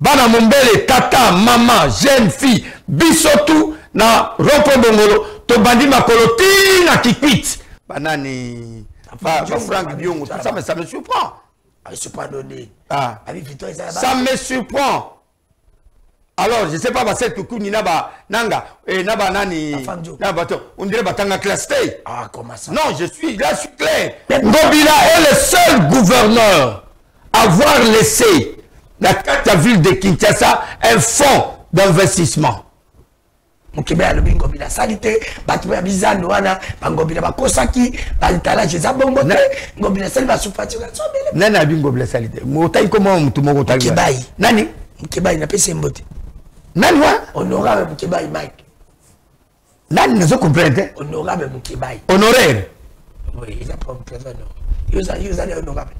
bana mombele tata mama jeune fille bisotu na rompo bongolo to bandi makolo tina kikwit banani Franck Biongo tout ça mais ça me surprend. Je suis pas donné. Ah. Ça me surprend. Alors, je ne sais pas, parce que Koukou Nina Nanga, et Naba Nani, on dirait Batanga Clasté. Ah, comment ça? Non, je suis clair. Ngobila est le seul gouverneur à avoir laissé la ville de Kinshasa un fonds d'investissement. Mukebe alobi Ngobila salite batu ya bizano wana Ngobila bakosaki balitala jeza bongo te Ngobila sali basufati ka sobele nani abi Ngobila salite motai comment mutu moko tagi Mukebai nani Mukebai na pese mbote nani wa honorable Mukebai Mike nani nazo comprendre honorable Mukebai honoraire oui il a pas présent yoza le honorable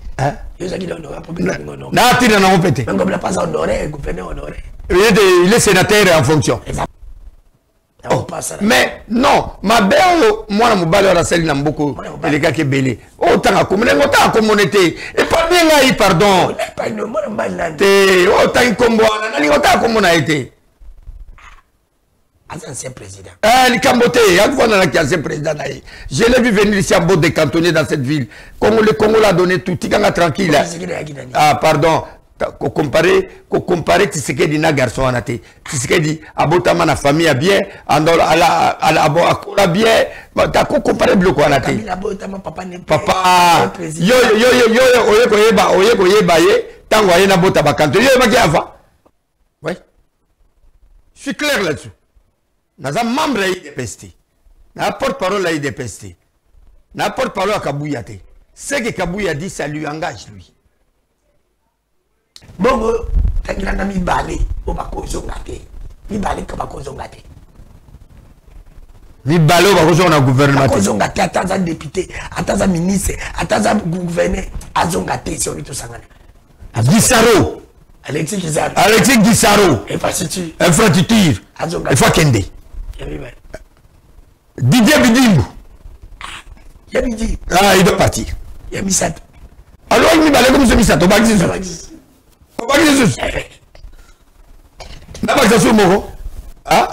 yoza qui le honorable na tina na opete Ngobila pas honoré gouverneur honoré il est sénateur en fonction. Oh, mais non, ma belle, moi, je suis la salle Namboko, les gars qui sont belés. Oh, t'as une communauté. Et pas bien, pardon. Oh, t'as une combo, t'as une communauté. Ancien président. Le Camboté, ancien président. Je l'ai vu venir ici à Beau décantonné dans cette ville. Le Congo l'a donné tout, il est tranquille. Ah, pardon. Comparer Tshisekedi na garçon anate Tshisekedi abotama na famille bien andola ala bien ta ko comparer bloco anate papa yo oyeko yeba ye tango aye na bota bakanto yo ba kiava ouais je suis clair là-dessus naza membre ya IDPST na porte-parole la IDPST na porte-parole à Kabouya te ce que Kabouya dit ça lui engage lui. Bongo, tangira na mibale obakozonga te. Mibale ka bakozonga te. Mibale obakozonga na gouvernement. Bakozonga te ataza député, ataza ministre, ataza gouverneur, azonga te sur tout sangana. Gisaro. Alexis Gisaro. Alexis Gisaro. Infrastructure. Azonga. Il faut kende. Yamiba. Didier Bidimbu. Yamidi. Ah, il doit partir. Yamisato. Alors il mibale comme ce misato bagisi. Pas Jesus. N'a pas ça moko. Ah?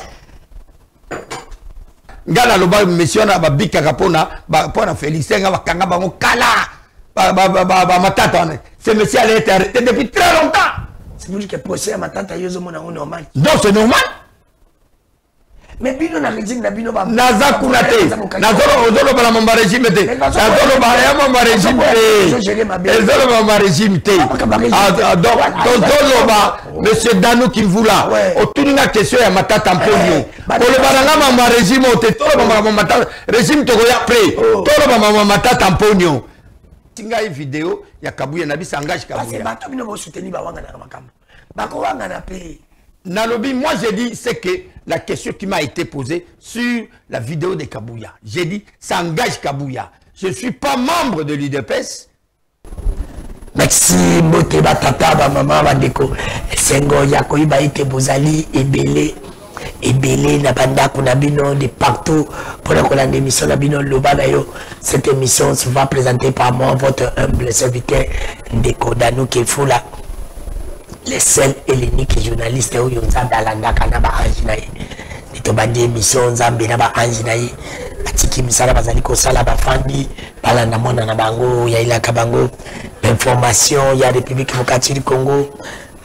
Ngala loba mission na babika kapona pona Félicien nga bakanga bango kala. Ba matata. Ce monsieur a été arrêté depuis très longtemps. C'est pour dire que procès à matata yozo mona normal. Non, c'est normal. Mais bino na régime na bino ba naza kunate nazolo ozolo bala mamba régime te nazolo bala ya mamba régime te ezolo mamba régime te donc tozolo ba monsieur Danou Kimvula otuninga question ya matata mponyo polo bala mamba régime te tolo mamba matata régime to ya après tolo mamba matata mponyo tinga vidéo ya Kabouya na bisa engage Kabouya parce que bato bino bo soutenir ba wanga na makambo bako wanga na pe Nalobi, moi j'ai dit, c'est que la question qui m'a été posée sur la vidéo de Kabouya, j'ai dit, ça engage Kabouya. Je ne suis pas membre de l'UDPS. Merci, Moteba, Tata, Maman, Bandeko, Sengo, Yakoiba, Ite, Bozali, Ebele, Nabanda, Kunabino, de partout, pour la émission Nabino, Lobanayo. Cette émission va présenter par moi, votre humble serviteur, Ndeko Danou Kefoula. Les seuls et l'unique journaliste où yon zambe alanda kanaba anjinaye nitobandi émission zambe na ba anjinaye atiki misala bazali ko sala ba fandi balanda mona na bango ya ila kabango information ya République démocratique du Congo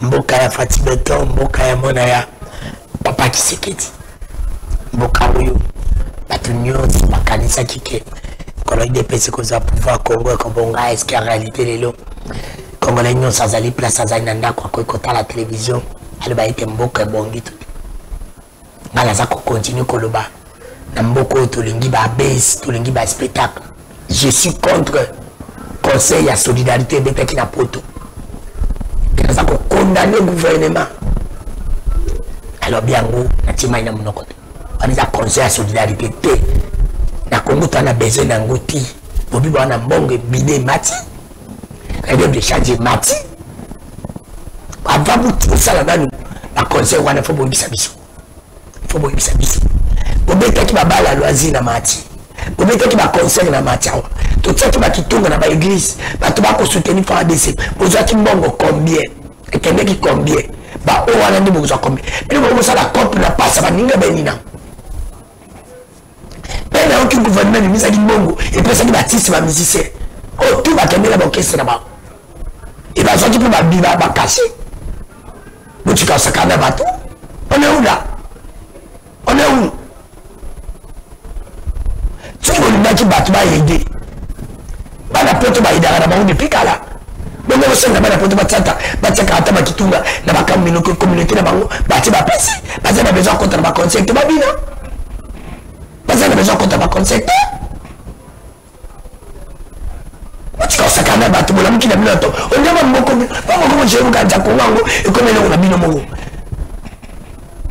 mboka ya Fati Beton mboka ya mona ya Papa Kisekedi mboka uyu batu nyonzi makanisa kike kono IDPS ko za pouvoir Congo ko bonga est-ce qu'en réalité lelo Congolais nyonso sazali place azali na ndako akoki la télévision aloba ete mboka ebongi to nga naza kocontinue koloba na mboka oyo tolingi babase tolingi baspectacle. Je suis contre conseil ya solidarité ebetaki na poto naza kokondamne gouvernement alobi yango natimai na monoko te wana eza conseil ya solidarité te na Congo to ana besoin nango ti bobiba wana mbongo ebile mati elle de changer mati avant tout ça là nous la conseil wana faut boyisa biso bobeta ki babala loisir na mati bobeta ki ba conseil na mati awa to tsaki ba kitunga na ba église ba to ba ko soutenir FARDC bozwa ki mbongo combien ekende ki combien Bah, oh, on a dit beaucoup de combien. Mais nous, ça la coupe, la passe, ça va n'y avoir benina. Mais il n'y a aucun gouvernement de mise à Limongo. Et puis, ça dit Baptiste, ma musicien. Oh, tout va tomber là-bas, orchestre là-bas. Et bien, ça dit pour ma vie, va casser. Mais tu casses ça quand même à tout. On est où là? On est où? Tu vois, le mec qui bat, va aider. Bah, la porte va aider à la banque de Picala. Donc, on sait que la porte va t'attendre. Bah, tu as qu'à attendre qu'il tombe. La communauté, la banque, bah, tu vas passer. Bah, tu as besoin contre ma conseil, tu vas bien. Bah, tu as besoin contre ma conseil. Tu as quand même battu mon qui n'a pas le temps. On a même beaucoup de gens qui ont dit et comme on a mis le mot.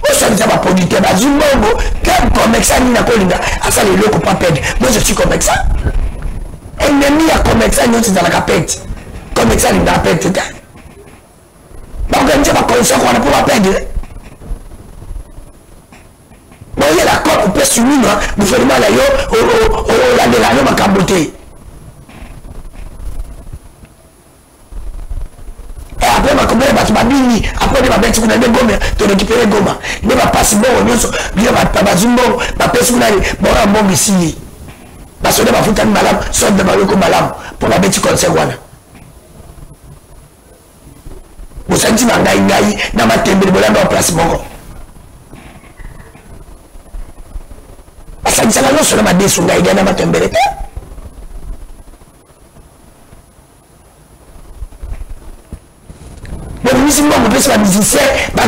On s'en est pas produit. Bah, du monde, comme ça, ni la colline, à ça, les locaux pas perdre. Moi, je suis comme ça. Ennemi à comme ça, nous, c'est dans la capette. Comme ça, il n'a pas été. Bah, on a pas conscient qu'on ne peut pas perdre. Bon, il y a la corde, on peut se unir, vous faites mal à yo, on a de la norme à caboter. Après, ma commune va te bini. Après, on va mettre sur les gommes, tu récupères gomma. Ne va pas si bon, on va pas zumbo, ma personne bon, un bon ici. Parce qu'on va foutre un malade, sort de malade comme malade, pour la bête comme ça. Vous sentez ma gaï, dans ma tête, de la place mon. Parce que ça n'a pas sur ma dé, sur gaï, dans ma tête. On peut se faire musicien,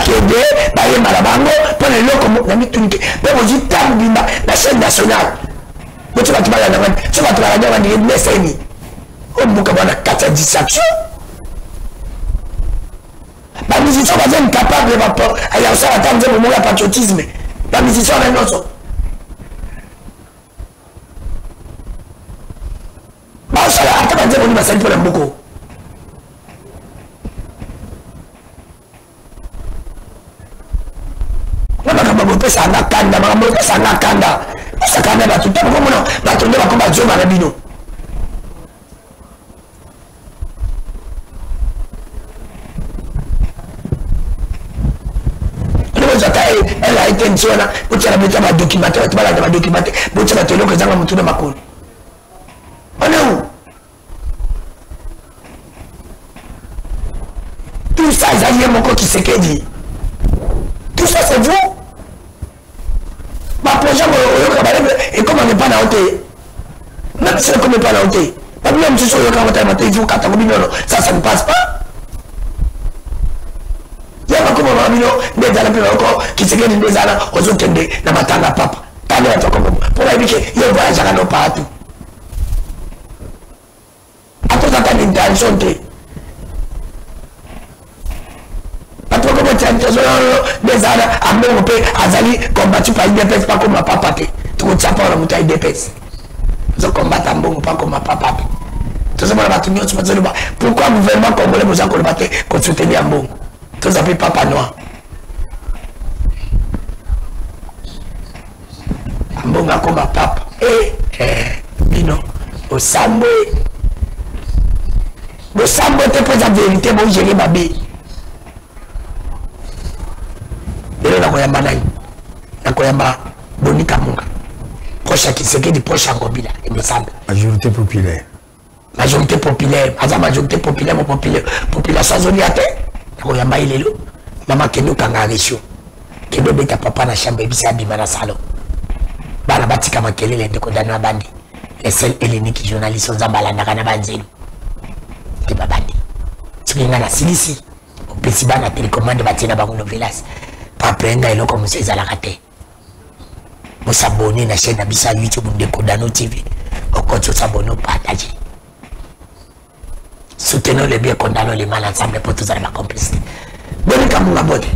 qui est malabango, pour les locaux, on a mis tout le monde. Mais on dit, la chaîne nationale. Tu vas te parler tu vas te parler dans les mécènes. On peut avoir 4 distractions. Les musiciens sont incapables de rapport. Il y a aussi un temps de moment de patriotisme. Les musiciens sont incapables. Je vais te dire que je vais beaucoup. Ça n'a kanda, ça n'a kanda. Ça n'a pas tout le temps. Comment non? La tournée va combattre Dieu Marabino. Elle a été une zone où tu as mis documentaire, tu vas la documenter, où tu vas te le que ça va me tourner ma cour. On est où? Tout ça, il y a mon corps qui s'est dit. Tout ça, c'est vous? Ma projet, et comme on n'est pas dans l'hôtel, même si on n'est pas dans l'hôtel, même si on est dans l'hôtel, il faut 4 millions, ça ne passe pas. Il y a pas comme un million, mais dans le encore, qui se gagne des années, aux autres, dans ma tanga papa. Pour éviter, il y a un voyage à partout. Après, ça a une intention de. Des années, à mon père, Azali, combattu par IDPS, pas comme ma papa. Tu ne sais pas la moutaille IDPS. Je combatte un bon, pas comme ma papa. Tout ça, pourquoi le gouvernement congolais vous a combattu contre soutenir un bon? Tout ça, papa noir. Un bon, comme ma papa. Bino, au Sambo. Le Sambo te pose la vérité, bon, j'ai ma bille. Nakoyamba nai nakoyamba Bonika Munga proche qui se dit proche en Gobila il me semble majorité populaire majorité populaire mon population zoniate nakoyamba ilelo mama kendo kanga resio kendo beta papa na chambre bisa bima na salon bana batika makelele ndeko dana bandi les seuls héléniques journalistes nzambala ndakana banzelu ke babandi tsinga na silisi opesi bana télécommande batina bango novelas après nga eloko museza la raté vous s'abonner na chaîne Abissa YouTube de Kodano TV au compte s'abonner partager soutenons les biens condamnons les mal ensemble pour tous avoir complicité Bonika Munga bote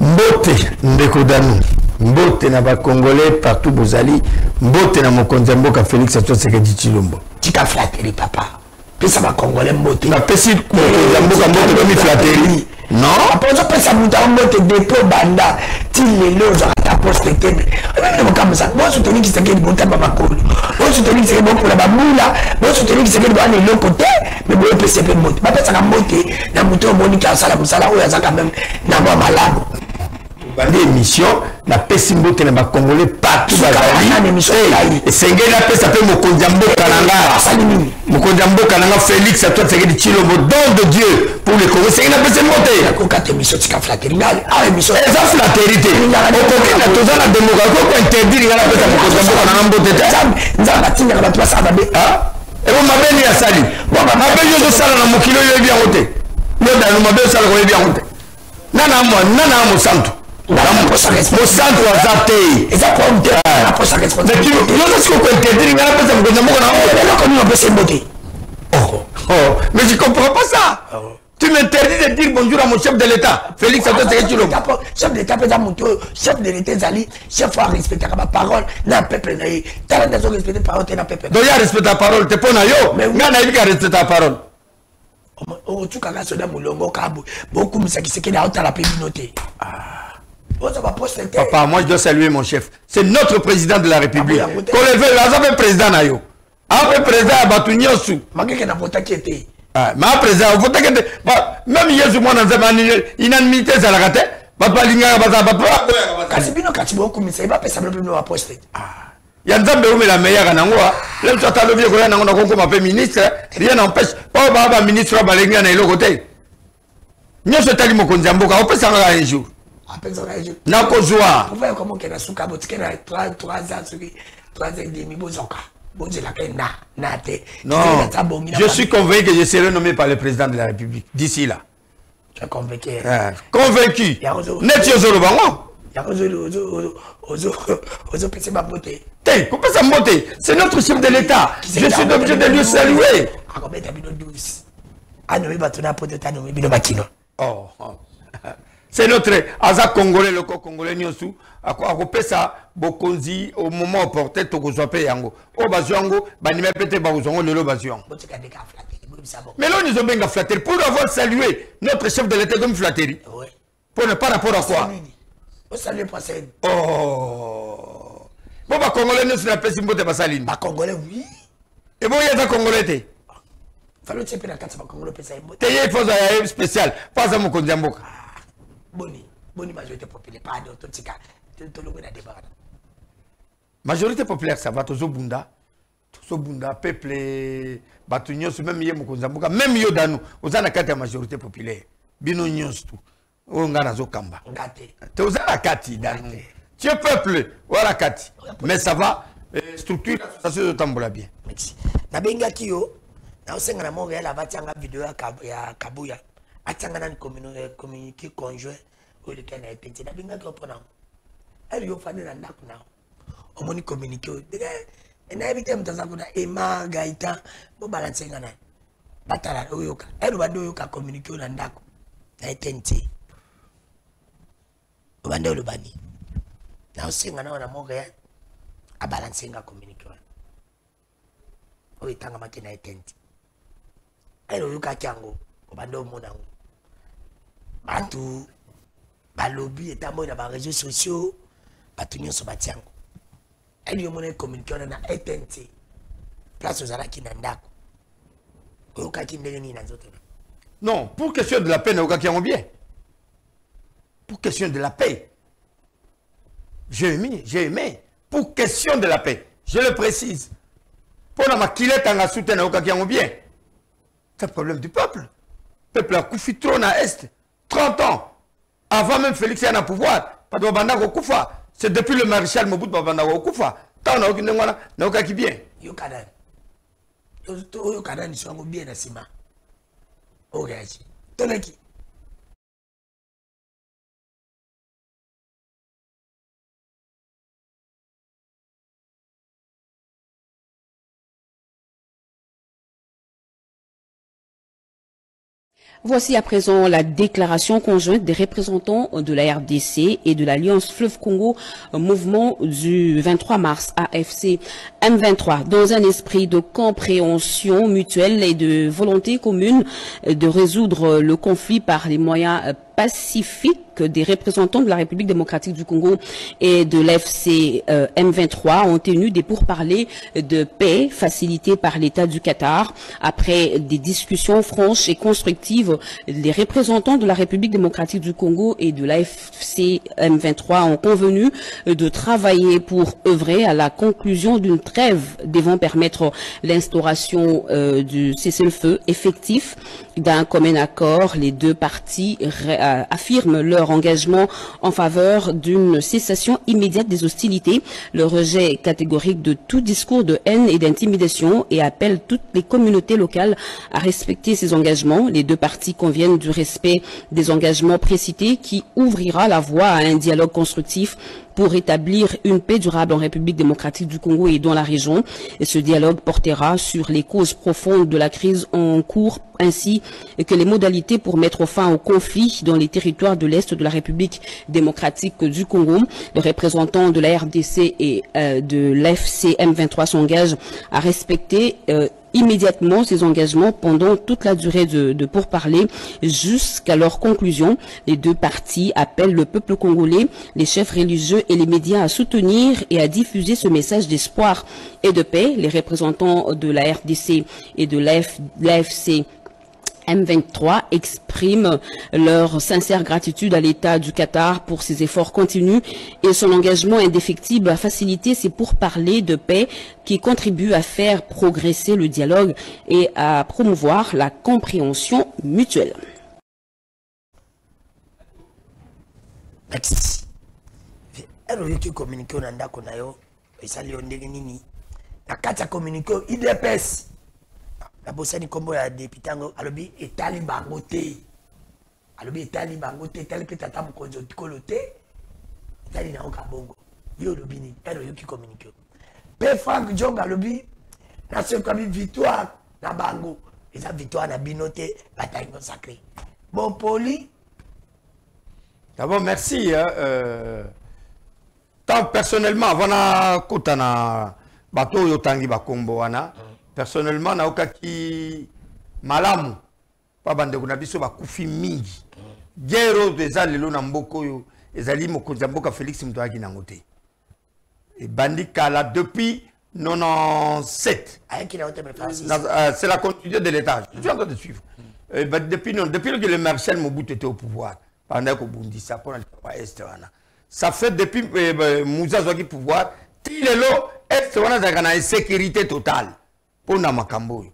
mbote ndeko dano mbote na ba congolais partout bozali mbote na mokonzi mboka Félix Tshisekedi Tshilombo tika flatterie papa pesa ba congolais mbote na pesi mokonzi mboka mbote comme flatterie. Non, après ça passe à monter en mode dépôt banda, til les lots à poste teme on comme ça bon soutenir qui s'est monter ba makolo bon soutenir qui s'est bon pour la bamula bon soutenir qui s'est bon aller le côté mais bon PCP monte ba pesa ka monte na moto monika sala musala oya za quand même na moi malade bande émission na pesimbo te na ba congolais partout bazali et sengé na pesa pe mokonjambo kananga salimi mokonjambo kananga Félix à toi sengé de Chilombo don de Dieu pour les Congolais sengé na pesimbo te ko kate émission tika fraternité ah émission eza fraternité okoki na toza na démocratie ko interdire ngala pesa mokonjambo kananga mbote te nzamba tinga ba twasa ba be ah et bon mabeni ya sali bon mabeni yo sala na mokilo yo bien côté yo dans mabeni sala ko bien côté nana mo santo mosantu aza te eza compte na posa responsable yo siko ko interdire ngala pesa mokonjambo kananga eloko nini opesa mbote mais je comprends pas ça. Tu m'interdis de dire bonjour à mon chef de l'État, Félix Antoine Tshisekedi. Chef de l'État, chef de l'État, Zali, chef a respecté ma parole, n'a peuple naï. T'as raison de respecter la parole, t'es n'a peuple. Donc il y a respecté la parole, t'es pas naïo, mais on a respecté la parole. Oh, tu as regardé dans mon longo cabo, beaucoup de qui s'est à la communauté. Papa, moi je dois saluer mon chef. C'est notre président de la République. Qu'on le veut, là, ça fait président naïo. Après président, Batounio sous. Malgré qu'il n'a pas été. Mais président, vous voyez que même hier, je m'en inanimité, ça l'a raté. Papa Linga, papa. Kasibino Katibo, comme ça, il va pas savoir le nom à poster. Il y a un zambé où la meilleure en angois. L'homme soit à l'objet qu'on a comme un ministre, rien n'empêche. Pas un ministre, Balinga, et l'autre côté. Nous sommes allés au Konzambo, on peut s'en aller un jour. N'a qu'au joie. Vous voyez comment il y a Souka, il y a 3 ans et demi, Bozoka. Non, je suis convaincu que je serai nommé par le président de la République d'ici là. Tu es convaincu? Convaincu. Net Yozolo Bango. C'est notre chef de l'État. Je suis obligé de lui saluer. Oh. C'est notre Aza Congolais, le Congolais Nyosu. À quoi ça, Bokonzi, au moment opportun, Tokozope Yango. Au Bazuango, Banime Pete Bauzongo, le Bazuan. Mais là, nous avons bien flatté pour avoir salué notre chef de l'État comme flatterie. Pour ne pas rapport à quoi? Oh. Bon, bah, Congolais, nous sommes la paix, Simbote Basaline. Bah, Congolais, oui. Et bon, il y a des Congolais. Fallait que tu aies la carte, Congolais, il faut un spécial. Pas à mon Kondiamboka. Boni majorité populaire, pas d'autres cas. Majorité populaire, ça va, Tozo Bunda, peuple, Batunios, même Yé Mokonzamboka, même Yodano, aux anakati à majorité populaire. Bino Nyos tout. On a Nazo Kamba. Tozo Nakati, tu es peuple, voilà Kati. Mais ça va, structure l'association de Tambola bien. Merci. Nabenga Kyo, na osenga na Montréal, avatianga vidéo ya Kabuya. Atanga na communiqué conjoint ou le cas n'a été dit. Nabenga Kyo prenant. Elle y a fait un acte now. On m'a communiqué. Et n'a évité un temps à Emma Gaïta. Bon balancer ngana. Batala oyoka. Elle va doyoka communiqué au nandako. Na etenti. Obande le bani. Na osenga na ona Montréal. A balancer nga communiqué. Oyitanga makina etenti. Elle oyoka kyango. Obande omona ngo. Bantu balobi etambo na ba réseaux sociaux. Batunyo so batiango. Elle y a mon communiqué na etenti. Place aux alaki nandako. Oyoka kindeni na nzoto. Non, pour question de la paix, nous avons bien. Pour question de la paix. J'ai aimé. Pour question de la paix. Je le précise. Pour la maquillette, on a soutenu, nous avons bien. C'est le problème du peuple. Le peuple a couffé trop dans l'Est. 30 ans. Avant même Félix est en pouvoir. Pas de Babanda Koufa. C'est depuis le maréchal Mobutu Babanda Koufa. Tant on a aucun qui bien. Yokadan. Yokadan, ils sont bien à Sima. Ogaji. Tonaki. Voici à présent la déclaration conjointe des représentants de la RDC et de l'Alliance Fleuve Congo, mouvement du 23 mars AFC M23, dans un esprit de compréhension mutuelle et de volonté commune de résoudre le conflit par les moyens pacifique des représentants de la République démocratique du Congo et de l'FC M23 ont tenu des pourparlers de paix facilités par l'État du Qatar. Après des discussions franches et constructives, les représentants de la République démocratique du Congo et de l'AFC M23 ont convenu de travailler pour œuvrer à la conclusion d'une trêve devant permettre l'instauration du cessez-le-feu effectif. D'un commun accord, les deux parties affirment leur engagement en faveur d'une cessation immédiate des hostilités, le rejet catégorique de tout discours de haine et d'intimidation et appellent toutes les communautés locales à respecter ces engagements. Les deux parties conviennent du respect des engagements précités qui ouvrira la voie à un dialogue constructif pour établir une paix durable en République démocratique du Congo et dans la région. Et ce dialogue portera sur les causes profondes de la crise en cours ainsi que les modalités pour mettre fin au conflit dans les territoires de l'Est de la République démocratique du Congo. Les représentants de la RDC et de l'FC M23 s'engagent à respecter immédiatement ces engagements pendant toute la durée de pourparlers jusqu'à leur conclusion. Les deux parties appellent le peuple congolais, les chefs religieux et les médias à soutenir et à diffuser ce message d'espoir et de paix. Les représentants de la RDC et de l'AFC M23 expriment leur sincère gratitude à l'État du Qatar pour ses efforts continus et son engagement indéfectible à faciliter ces pourparlers de paix qui contribuent à faire progresser le dialogue et à promouvoir la compréhension mutuelle. Merci. Alors, tu communiques on anda konayo et ça lui on dit nini. La carte communique IDPS. La bossani kombo ya député alobi etali bangote. Alobi etali bangote etali pe tata mukonzo tikolote. Etali na okabongo. Yo lobini ero yo ki communique. Pe Frank Dionga alobi na se comme victoire na bango. Et ça victoire na binote bataille consacrée. Bon poli. D'abord merci tant personnellement avant kotana bato yo tangi bakombo wana. Personnellement, na okaki malamu pa bande kuna biso ba kufi mingi. Gero deza lelo na mboko yo ezali mokonzi mboka Félix Mutwaki na ngote. Et bandi kala depuis 97. C'est la continuité de l'État. Je suis en train de suivre. Depuis que le Marshal Mobutu était au pouvoir, pendant que Bundisa pour ça fait depuis Moussa Zouaki pouvoir, Tilelo est en sécurité totale. Pour Namakambo.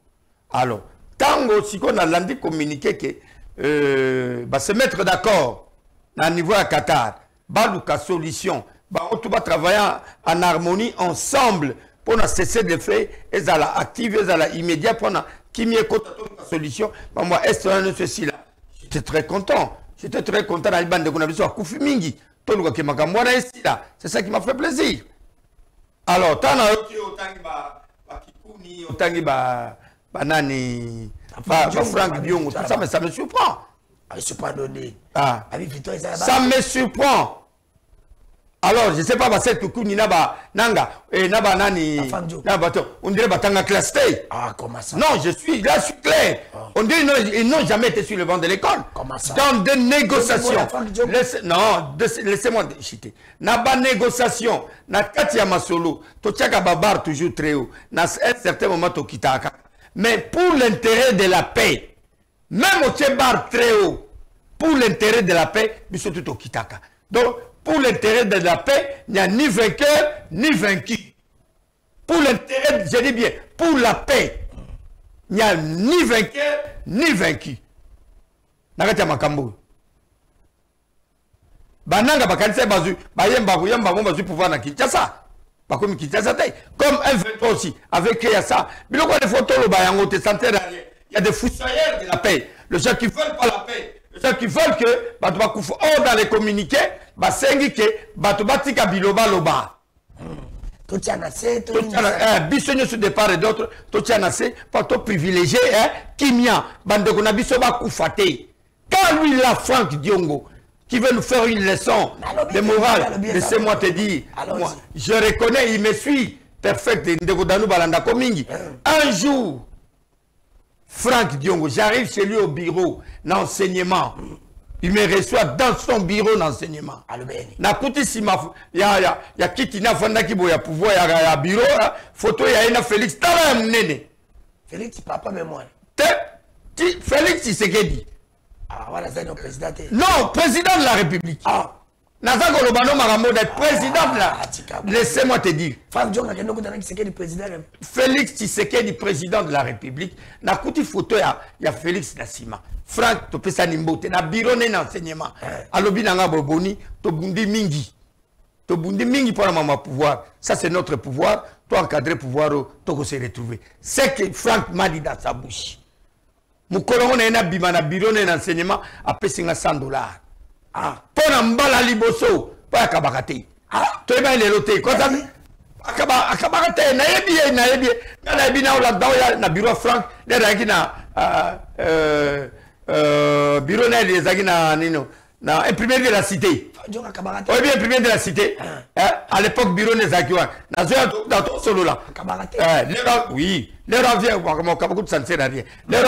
Alors, tango si on a lundi communiqué que se mettre d'accord à niveau à Qatar, balouka solution, on va travailler en harmonie ensemble pour cesser de faire et à la active et à la immédiate pour qui m'y est solution. Moi, est-ce que ceci là? J'étais très content. J'étais très content dans les bandes de Konabiso à Koufimingi. Tout le monde ici là. C'est ça qui m'a fait plaisir. Alors, tant Otangi banani Frank Diongo, tout ça, mais ça me surprend. Ça me surprend. Alors, je ne sais pas, cette Koukouni Naba Nanga et Naba Nani on dirait Batanga Clasté. Ah, comment ça? Non, je suis clair. On dit ils n'ont jamais été sur le banc de l'école. Comment ça? Dans des négociations. Laissez-moi chiter. Naba négociation. Na Katia Masolo. Totiaka Babar toujours très haut. Na un certain moment Tokitaka. Mais pour l'intérêt de la paix, même au Tchebar très haut, pour l'intérêt de la paix, Bissoto Tokitaka. Donc, pour l'intérêt de la paix, il n'y a ni vainqueur, ni vaincu. Pour l'intérêt, je dis bien, pour la paix, il n'y a ni vainqueur, ni vaincu. Nagati Makambo. Bananga bakanise bazu, bayemba bazu pouvoir na Kinshasa. Pas comme Kinshasa tay. Comme M23 aussi, avec Kiyasa. Biloko des photos le bayango te santé derrière. Il y a des fusiliers de la paix. Les gens qui veulent pas la paix. Ceux qui veulent que Batouba Koufou, dans les communiqués, Basengi que Batouba Tika Biloba Loba. Totianase, Bissonio sur départ et d'autres, Totianase, pas trop privilégié, Kimia, Bandegona Bissoba Koufate. Quand lui, la Franck Diongo, qui veut nous faire une leçon de morale, laissez-moi te dire, moi, je reconnais, il me suit, perfect, Ndegodanou Balanda Komingi. Un jour, Franck Diongo, j'arrive chez lui au bureau, l'enseignement. Il me reçoit dans son bureau d'enseignement. Nakuti sima ya kiti na fanda ki boya pouvoir ya bureau photo ya ina Félix tala mnene. Félix papa mémoire. Félix Tshisekedi. Ah voilà c'est notre président. Non, président de la République. Ah. Nazako Lobano Maramo d'être président de la. Laissez-moi te dire. Félix Tshisekedi, président de la République. Nakuti photo ya Félix Nassima. Franck Topesa Nimbote. Na bureau d'enseignement. Alobi nanga boboni. Tobundi mingi. Tobundi mingi pour la maman pouvoir. Ça c'est notre pouvoir. Toi encadrer pouvoir. Toko se retrouver. C'est que Franck m'a dit dans sa bouche. Moukolongo na bima na bureau d'enseignement. Après $100. Ah, pour mbala liboso, pas kabakate. Ah, tu es bien les lotés. Quoi ça? Kabakate, naebi na la dawa na bureau Franck, les ragina bureau les ragina nino na imprimé de la cité. Oui, bien imprimé de la cité. À l'époque bureau les agiwa. Na zoya dans ton solo là. Kabakate. Oui, les raviers comme kabakout ça ne sert à rien. Les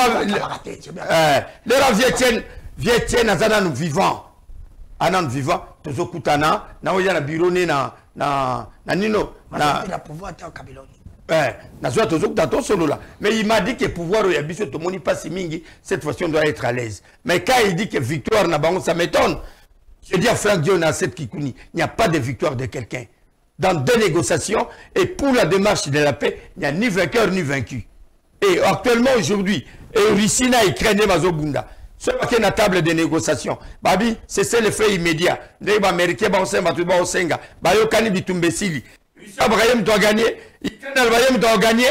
raviers viennent à nous vivants. Anan vivant tozo kutana na oya na bureau na nino na pouvoir ta Kabiloni na zoa tozo kutana solo là, mais il m'a dit que pouvoir ya biso to moni pas si mingi, cette fois on doit être à l'aise. Mais quand il dit que victoire na bango ça m'étonne. Je dis à Franck Dieu na cette Kikuni, il n'y a pas de victoire de quelqu'un dans deux négociations, et pour la démarche de la paix, il n'y a ni vainqueur ni vaincu. Et actuellement aujourd'hui, Russie na Ukraine et Mazobunda. Ce qui est la table de négociation. Babi, c'est le fait immédiat. Les Américains vont senga. Bayo kani bitumbesili. Abraham doit gagner. Abraham doit gagner.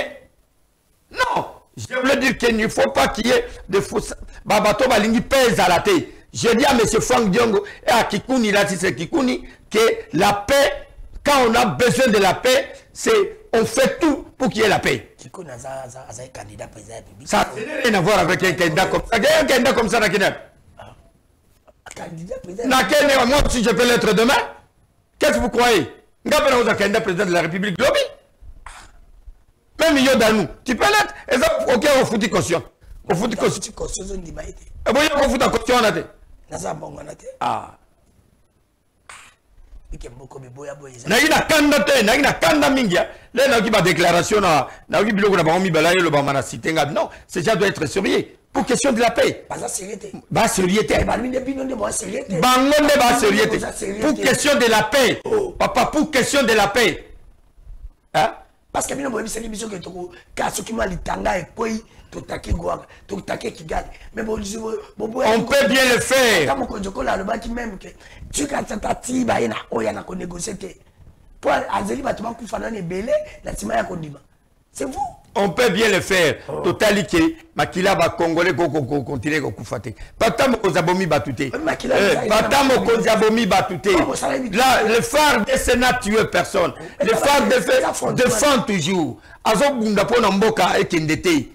Non. Je voulais dire qu'il ne faut pas qu'il y ait de fausses. Babato balingi pèse à la tête. Je dis à M. Franck Diongo et à Kikuni, là, c'est Kikuni, que la paix, quand on a besoin de la paix, c'est on fait tout pour qu'il y ait la paix. Kikuni a un candidat président de la République. Ça n'a rien à voir avec un candidat comme ça. Un candidat comme ça, n'a rien. Candidat président. Moi, si je peux l'être demain, qu'est-ce que vous croyez? Vous avez un candidat président de la République Globi. Même il y a nous. Tu peux l'être. Et ça, ok, on fout caution. On fout caution. Et vous voyez qu'on fout caution, on a dit. Ah. Na kanda mingia là na ki déclaration na biloko na bango mibala yo ba mana sitenga non c'est ça doit être sérieux pour question de la paix pas sérieuté ba sérieuté bango ne ba sérieuté pour question de la paix papa pour question de la paix hein parce que bino boyebi seli biso ke toko ka soki ma litanga e koi to take goa to take Kigali mais on peut bien le faire comme ko la le baki même que tu ka tati ba ina oya na ko négocier te pour azeli batuma ku fana ne belé la tima ya kondima c'est vous on peut bien le faire totalité makila ba congolais ko continuer ko kufate patamo ko zabomi batute patamo ko zabomi batute là le phare de Sénat tué personne le phare de défend toujours azo bunda pona mboka ekendete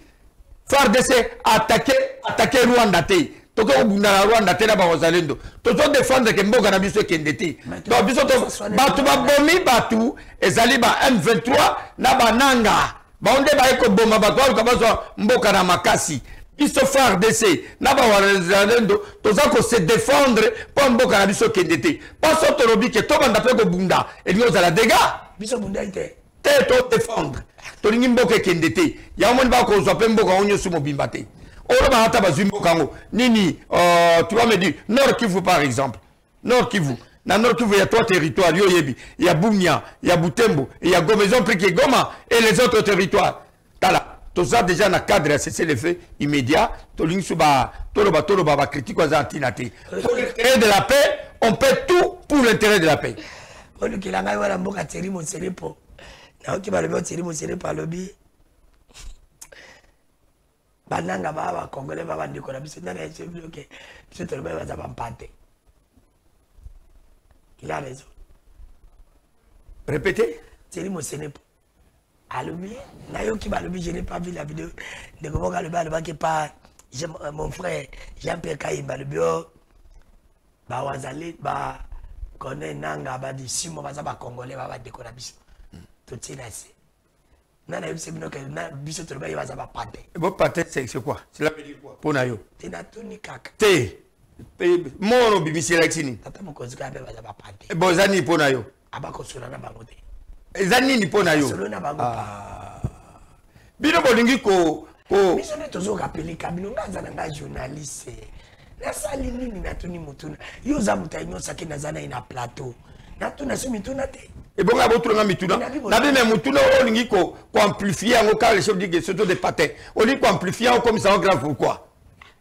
phare de attaquer Rwanda te toko bunda na Rwanda te na ba ozalendo tozo défendre ke mboka na biso ekendete donc biso to batu ba bomi batu ezali ba M23 na bananga Baonde ba eko bomba batwa kabazo mboka na makasi biso phare DC na ba wazalendo toza ko se défendre pour mboka na biso kendete pas sotorobi ke to banda pe ko bunda et nous za la dégâts biso bunda ite te to défendre to lingi mboka kendete ya moni ba ko zo pe mboka onyo sumo bimbate oro ba hata bazimbo kango nini tu vas me dire Nord Kivu par exemple Nord Kivu dans Nord Kivu, il y a 3 territoires. Il y a Boumia, il y a Butembo, il y a Goma. Ils ont pris Goma et les autres territoires. Tala. Tout ça déjà dans le cadre, c'est l'effet immédiat. Pour l'intérêt de la paix, on paie tout pour l'intérêt de la paix. Il a raison. Répétez. Thierry Mosenepo. Alubi, je n'ai pas vu la vidéo de comment Alubi qui part. Mon frère Jean-Pierre Kaïba, le bio, bah Wazali, bah connaît Nanga, bah du 6 mois, bah Congolais, bah décorer biso. Tout c'est là. Nana eu c'est bien que na biso tout le monde va pâté. Bon pâté c'est quoi? Cela veut dire quoi? Pour nayo. T'es na tout ni caca. T'es Mono bibisi Lexini. Tata mokonzi ka be baza ba pate. Bozani pona yo. Abako solo na bango te. Ezani ni pona yo. Solo na bango pa. Bino bolingi ko biso ne tozo rappeler kabino ngaza na journaliste. Na sali nini na tuni mutuna. Yo za mutainyo sake na zana ina plateau. Na tuna so mituna te. Et bon, à votre mituna. N'avez même mituna on dit ko amplifier en cas les chefs dit que c'est des patins. On dit ko amplifier comme ça grave pourquoi.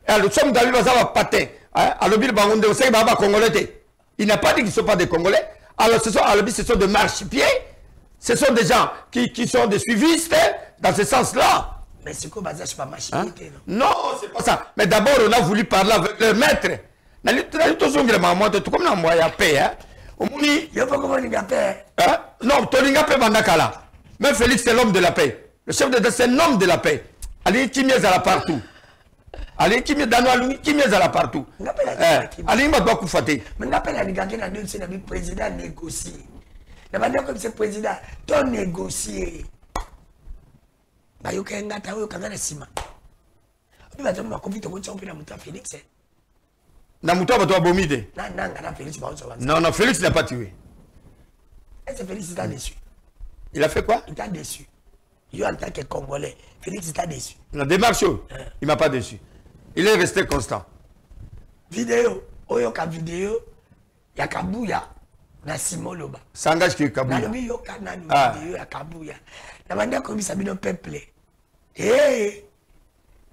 Alors nous sommes dans le bazar patins. Alors bil bangonde on sait baba congolais. Il n'a pas dit qu'ils ne sont pas des congolais. Alors ce sont des marche-pieds. Ce sont des gens qui sont des suivistes dans ce sens-là. Mais c'est quoi bazar c'est pas marche-pied non, c'est pas ça. Mais d'abord on a voulu parler avec le maître. Na lutte zongela maman tout comme na moya paix hein. Omuni, il faut comment il paix. Hein? Non, Tolinga paix bandakala. Même Félix c'est l'homme de la paix. Le chef de c'est un homme de la paix. Allez qui mieux à la partout. Allez qui mieux dans qui mieux à la partout. Allez m'a doit koufater. Mais n'appelle à l'égalité na deux c'est le président négocier. Na bande comme ce président ton négocier. Ba yo kenga ta yo kanga na sima. Obi ba tomo ko vite ko tshompe na muta Félix. Na muta ba to abomide. Non, non, Félix n'a pas tué. Est-ce que Félix t'a déçu? Il a fait quoi? Il t'a déçu. Yo en tant que Congolais, Félix t'a déçu. La démarche, il m'a pas déçu. Il est resté constant. Vidéo, oyoka vidéo, ya Kabuya, na Simoloba. S'engage que Kabuya. Na yo kana ni vidéo ya Kabuya. Na banda ko bisa bino peuple. Eh!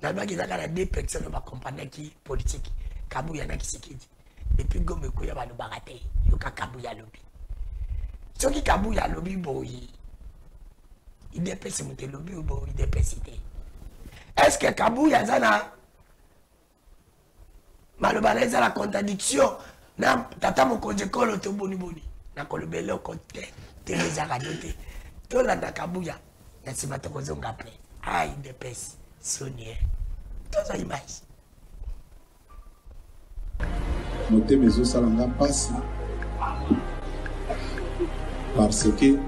Na ba ki zakala deux personnes ba compagnie qui politique. Kabuya na Kisekedi. Depuis Gome Koya ba no barate, yo ka Kabuya lobi. Soki Kabuya lobi boyi. Il dépasse mon lobby ou boyi dépasse. Est-ce que Kabuya zana malobana za la contradiction na tata mokonje kolo to boni boni. Na kolobelo côté Teresa radote. To la na Kabuya na sima to kozonga ple. Ah il dépasse Sonia. To ça image. Noter mes os salanga passe parce que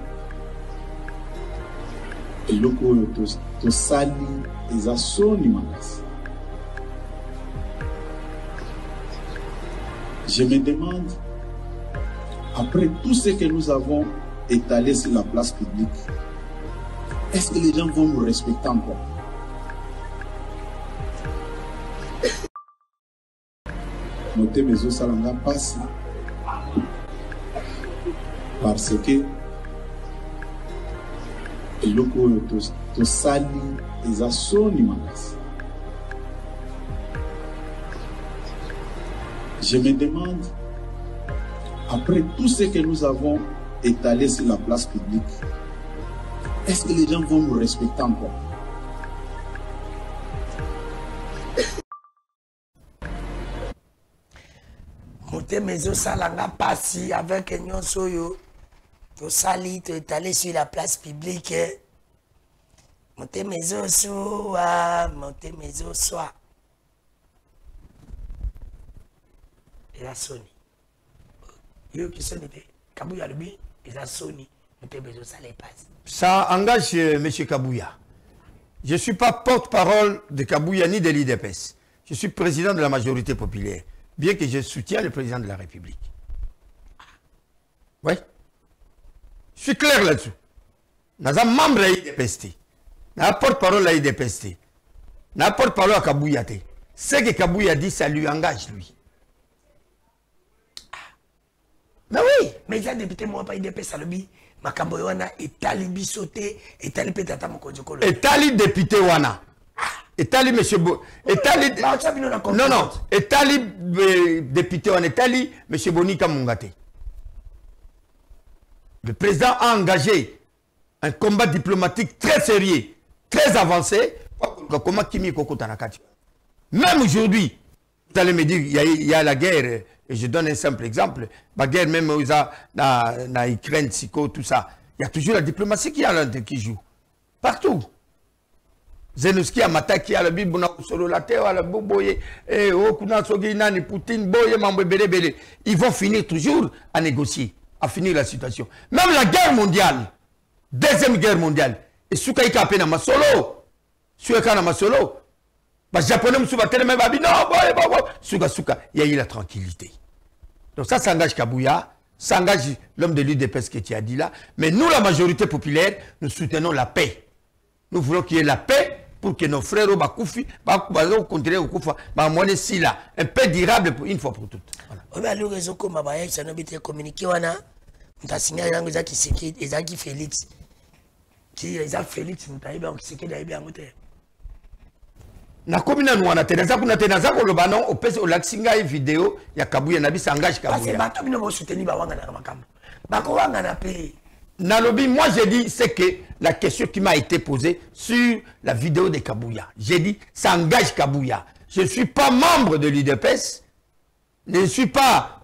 eloko oyo tosali eza soni makasi. Je me demande, après tout ce que nous avons étalé sur la place publique, est-ce que les gens vont nous respecter encore? Noter mes os salanga passe parce que eloko oyo tosali eza soni makasi. Je me demande, après tout ce que nous avons étalé sur la place publique, est-ce que les gens vont nous respecter encore? Moté mes os salanga passi avec nyonso yo. To sali to étalé sur la place publique. Moté mes os soa, moté mes os soa. Et la Sony. Yo qui sonne était Kabuya lui, et la Sony, moté mes os ça les passe. Ça engage M. Kabuya. Je ne suis pas porte-parole de Kabuya ni de l'IDPS. Je suis président de la majorité populaire, bien que je soutiens le président de la République. Oui. Je suis clair là-dessus. Nous sommes membres de l'IDPS. Nous sommes porte-parole de l'IDPS. Nous sommes porte-parole à Kabuya. Ce que Kabuya dit, ça lui engage, lui. Mais oui, mais il y a député, moi, pas IDPS, ça le dit. Makambo wana etali bisoté etali petata mokonjokolo etali député wana etali monsieur etali non non etali député wana etali monsieur Bonika Mungate. Le président a engagé un combat diplomatique très sérieux, très avancé. Comment Kimi Koko Tanakati. Même aujourd'hui, vous allez me dire il y a la guerre. Et je donne un simple exemple. La guerre même dans Ukraine, Siko, tout ça. Il y a toujours la diplomatie qui joue. Partout. Zelensky a Mataki, à la Bible, solo la terre, à la Boboye, et Okuna Soginani, Poutine, Boye, Mambo Bele. Ils vont finir toujours à négocier, à finir la situation. Même la guerre mondiale, deuxième guerre mondiale, et Soukaïka Pena Masolo, Soukaïka Masolo, Les Japonais me soubattent, mais non, souka, il y a eu la tranquillité. Donc ça engage Kabouya, ça engage l'homme de l'UDPS que tu as dit là. Mais nous, la majorité populaire, nous soutenons la paix. Nous voulons qu'il y ait la paix pour que nos frères au Bakoufi, continuer au Koufa, un paix durable une fois pour toutes. Voilà. Le réseau comme Abaya, ça n'a pas été communiqué. On a signé un réseau qui Félix. Qui est Félix, nous avons signé un réseau. Na komina nuana tenaza ko lobano opese olaxinga vidéo ya Kabouya nabi s'engage Kabouya. Parce que bato bino bo soutenir ba wanga na makambo. Ba ko wanga na pe. Nalobi, moi j'ai dit c'est que la question qui m'a été posée sur la vidéo de Kabouya. J'ai dit ça engage Kabouya. Je ne suis pas membre de l'UDPS, je ne suis pas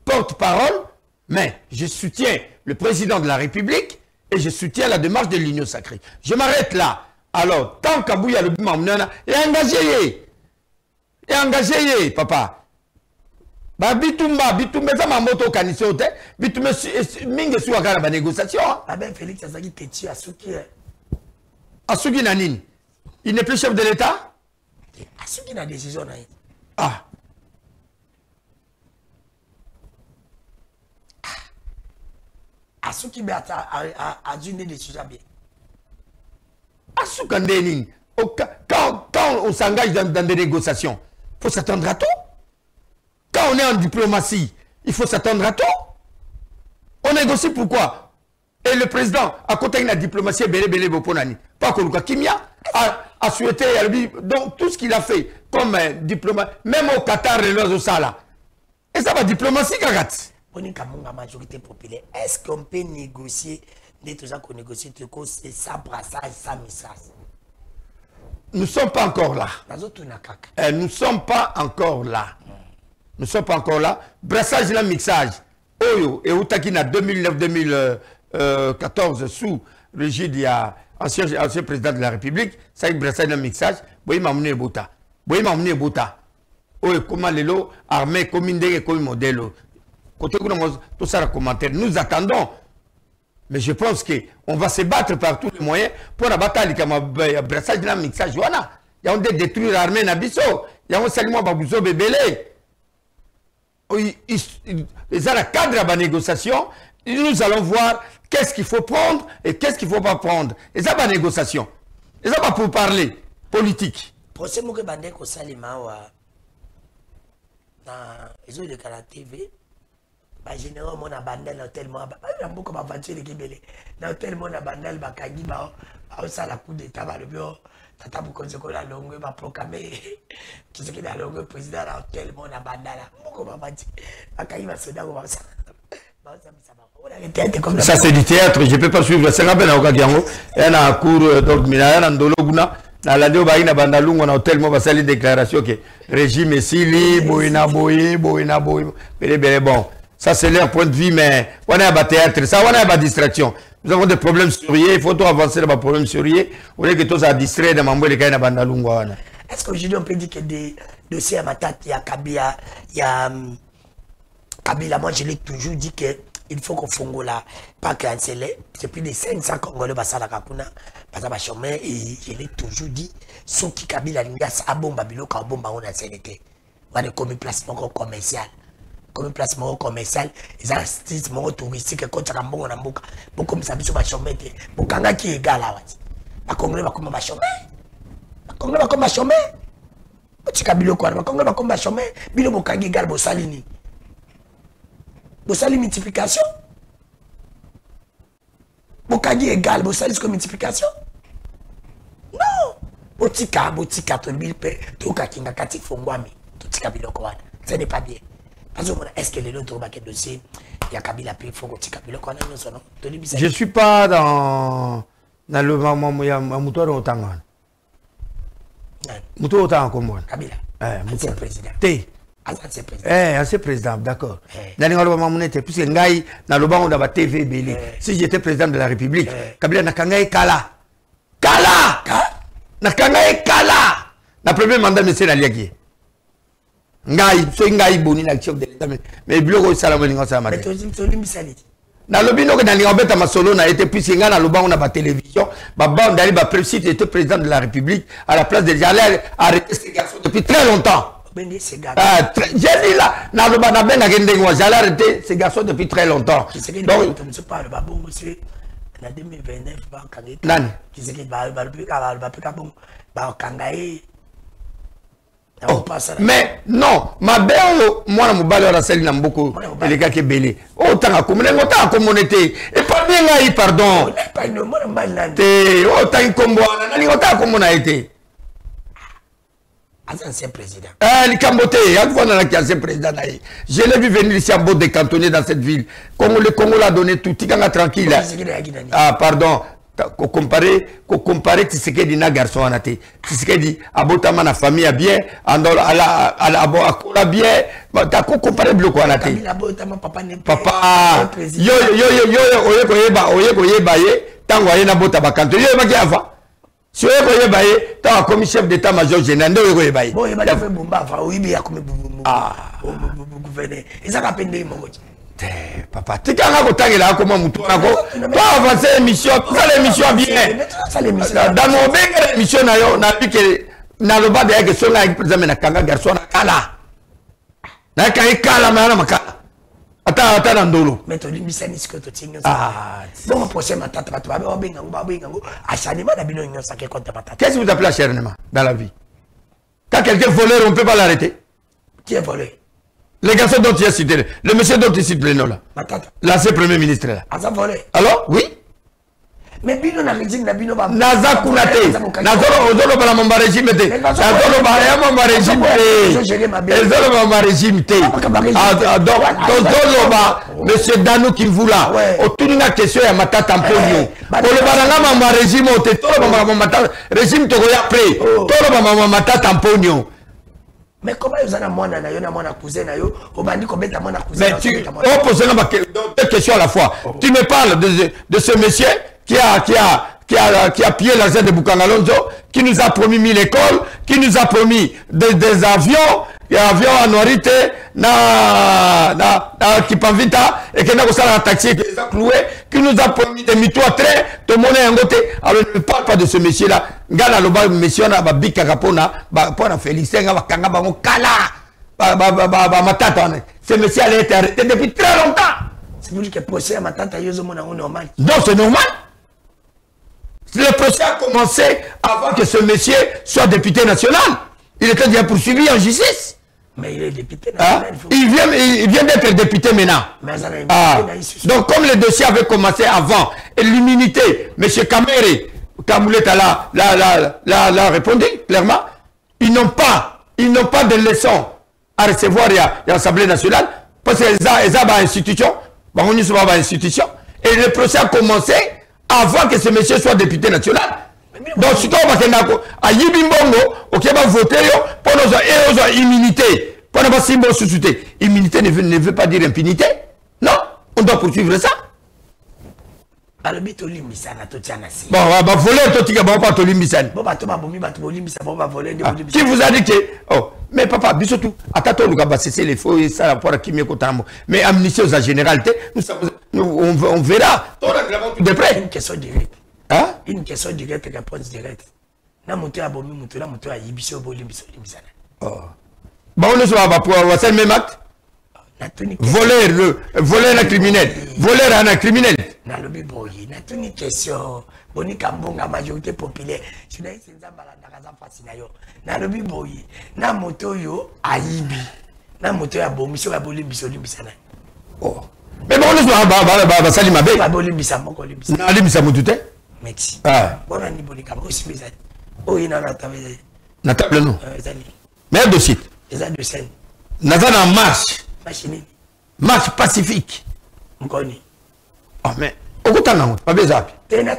porte-parole, mais je soutiens le président de la République et je soutiens la démarche de l'Union sacrée. Je m'arrête là. Alors, tant Kabouya le bimamnana, et engagé, papa. Ba bitumba za mamoto kanise te, bitumba mingi su akala ba négociation. Ba ben Félix azaki teti asuki. Asuki na nini? Il n'est plus chef de l'État? Asuki na décision na. Ah. Asuki be a une décision bien. Quand on s'engage dans des négociations, il faut s'attendre à tout. Quand on est en diplomatie, il faut s'attendre à tout. On négocie pourquoi? Et le président, à côté de la diplomatie, pas Koluka Kimia, a souhaité, donc tout ce qu'il a fait comme diplomate, même au Qatar, et ça va diplomatie, Kagat. On est comme la majorité populaire. Est-ce qu'on peut négocier? Des choses qu'on négocie, c'est sans brassage, sans message. Nous ne sommes pas encore là. Nous ne sommes pas encore là. Nous ne sommes pas encore là. Brassage et mixage. Oyo et Outakina 2009-2014 sous régime de l'ancien président de la République, ça y est brassage et mixage. Boyi mamune bota. Boyi mamune bota. Oyo comment les lots armés comme indé comme modèle. Côté tout ça le commentaire. Nous attendons. Mais je pense qu'on va se battre par tous les moyens pour la bataille comme le brassage de la mixage. Il y a des détruire l'armée Nabiso. Il y a un salement Babouzo Bébélé. Ils ont le cadre de la négociation. Nous allons voir qu'est-ce qu'il faut prendre et qu'est-ce qu'il ne faut pas prendre. Et ça, c'est la négociation. Et ça, pas pour parler politique. Pour ce que Bandeko Salima, ils ont eu la TV. Général mon abandel tellement beaucoup ma voiture qui belé dans tellement abandel ba kangi ba ça la coup d'état ba le bio tata bu konse ko la longue ba proclamer qui c'est qui la longue président dans tellement abandala beaucoup ma voiture ba kangi ba soda ko ba ça ça c'est du théâtre, je peux pas suivre c'est rappel au Kagiango et na cour d'ordre na ndolo guna na la dio ba ina bandalungu na tellement ba sali déclaration que régime esili boina boye bele bon. Ça, c'est leur point de vue, mais on a un théâtre, ça, on a une distraction. Nous avons des problèmes sérieux, il faut tout avancer dans les problèmes sérieux. On est que tous à distraire dans les cas de Bandalungu. Est-ce qu'aujourd'hui, on peut dire que des dossiers à ma tête, il y a Kabila, Kabila, moi, je l'ai toujours dit qu'il faut qu'on fongo là, pas canceller. C'est plus de 500 Congolais, à la Kakuna, à chômeur, et je l'ai toujours dit, ceux qui Kabila, il y a ça, bon, Babilo, quand bon, on a CNT. On a comme placement commercial. Comme placement commercial, ils ont un style touristique, quand tu as un bon amboka, beaucoup de sabiso va chômer, beaucoup de qui est égal à la Congrès va comme va chômer. La Congrès va comme va chômer. Tu as bilo quoi, la Congrès va comme va chômer. Bilo Bokagi égal Bossalini. Bossali multiplication. Bokagi égal Bossali multiplication. Non. Botika, tout le mille paix, tout kakinga kati fongwami, tout tika bilo quoi. Ce n'est pas bien. Est-ce que les autres dossiers, il y a Kabila P, je ne suis pas dans le moment où il y a un mouton au Tangan. Mouton au Tangan comme Kabila. Ancien président. Ancien président. Ancien président, d'accord. Puisque Ngaï, dans le banc, on a TV Bélé. Si j'étais président de la République, Kabila n'a qu'un Kala. Kala! N'a qu'un Kala! Le premier mandat, M. Naliagui. Ngai, so ngai boni na chef de l'État mais bloco ça la moninga ça ma. Mais tu misali. na lobi no na ngobeta masolo na été puisque nga na loba on a ba télévision ba ndali ba président était président de la République à la place de j'allais arrêter ces garçons depuis très longtemps. J'ai dit là na loba na benga kende ngwa j'allais arrêter ces garçons depuis très longtemps. Donc je parle ba bongo c'est na 2029 ba kangeta. Nani? Qui c'est qui ba pika bon ba kangaye. Oh, mais non, ma belle, moi, je suis un beaucoup les gars qui belé. Oh, tant à communauté. Et pas bien là, pardon. Oh, tant comme on a été. Ancien président. Le Camboté, ancien président. Je l'ai vu venir ici à Beau décantonné dans cette ville. Comme le Congo l'a donné tout, il est tranquille. Ah, pardon. Comparer Tshisekedi na garçon anate Tshisekedi abotama na famille a bien andola ala bien ta ko comparer bloco anate papa yo oyeko yeba ye tango ayena bota bakanto yo maki ava si oyeko yeba ye ta comme chef d'état major général ndo oyeko yeba ye bon yeba fait bomba fa oyibi ya comme gouverneur ezaka pende mo papa, tu as un comment tu as avancé l'émission, tu as l'émission bien. Dans nos émissions, on a vu que dans le bas de la question, on a dit que les garçons sont kala. Na kala mais on attends dans dolo. Mais tu dis que c'est que tu tiens. Ah, bon prochain matin tu vas benga acharnement na bino nyosa ke compte matata. Qu'est-ce que vous appelez acharnement dans la vie? Quand quelqu'un voleur, on ne peut pas l'arrêter. Qui est volé? Les garçons dont tu as cité, le monsieur dont tu cites le nom là. L'ancien premier ministre là. Alors, oui. Mais bino na régime na bino ba. Naza kunate. Nazolo ba mon régime te. Nazolo ba ya mon régime te. Nazolo ba mon régime te. Donc ba monsieur Danou Kimvula. Otuninga question ya matata Amponio. Kolo ba nga mon régime te. Tolo ba matata régime to ya pré. Tolo ba matata Amponio. Mais comment vous avez un cousin mais tu poses deux questions à la fois. Tu me parles de ce monsieur qui a pillé l'argent de Bukangalonzo, qui nous a promis 1000 écoles, qui nous a promis des avions, avions à Noirite, qui Pamvita, et qui n'a pas un taxi qui les a cloués, qui nous a promis des mythos à train, de monnaie en côté. Alors ne parle pas de ce monsieur-là. Gala loba monsieur na ba bika kapona ba pona Félicien ba kanga ba kala ba matata. Ce monsieur a été arrêté depuis très longtemps. C'est vous que procès à matata yozo mona normal. Non, c'est normal. Le procès a commencé avant que ce monsieur soit député national. Il était déjà poursuivi en justice. Mais il est député national. Il vient d'être député maintenant. Donc comme le dossier avait commencé avant, et l'immunité, M. Kamere, Kamouleta l'a répondu clairement, ils n'ont pas de leçons à recevoir à l'Assemblée nationale, parce qu'ils ont une institution, et le procès a commencé avant que ce monsieur soit député national. Donc si on va à Yibimbongo, ok, va voter pour nos immunité. Pour ne pas si bon sous-souté. Immunité ne veut pas dire impunité. Non, on doit poursuivre ça. Bon, va voler tout qui va pas t'olimbisan. Qui vous a dit que oh, mais papa, bisotou, attends nous va cesser les faux et ça pour qui me contamo. Mais amnistie aux généralité, on verra. De près. Une question directe. Hein? Une question directe, réponse directe. Na monter à bomi, monter à yibiso bolimbiso limbisana. Oh. Bon, on ne soit pas pour le même acte. Voleur un criminel. Voleur un criminel. Na lobi boyi, na tuni question. Boni kambonga majorité populaire. Je n'ai pas de raza fascina yo. Na lobi boyi, na moto yo aibi. Na moto ya bomiso ya bolimbiso limbisana. Oh. Mais bon, on ne soit pas salima be. Ba bolimbisa moko limbisa. Na limbisa mutute. Merci. Ah. Bon ani boni kambonga aussi bizarre. Oh, il na table. Na table non. Mais dossier. Les a de scène. Nazana marche. Machine. Marche pacifique. Mkoni. Oh mais. Okutana, pas besoin. Le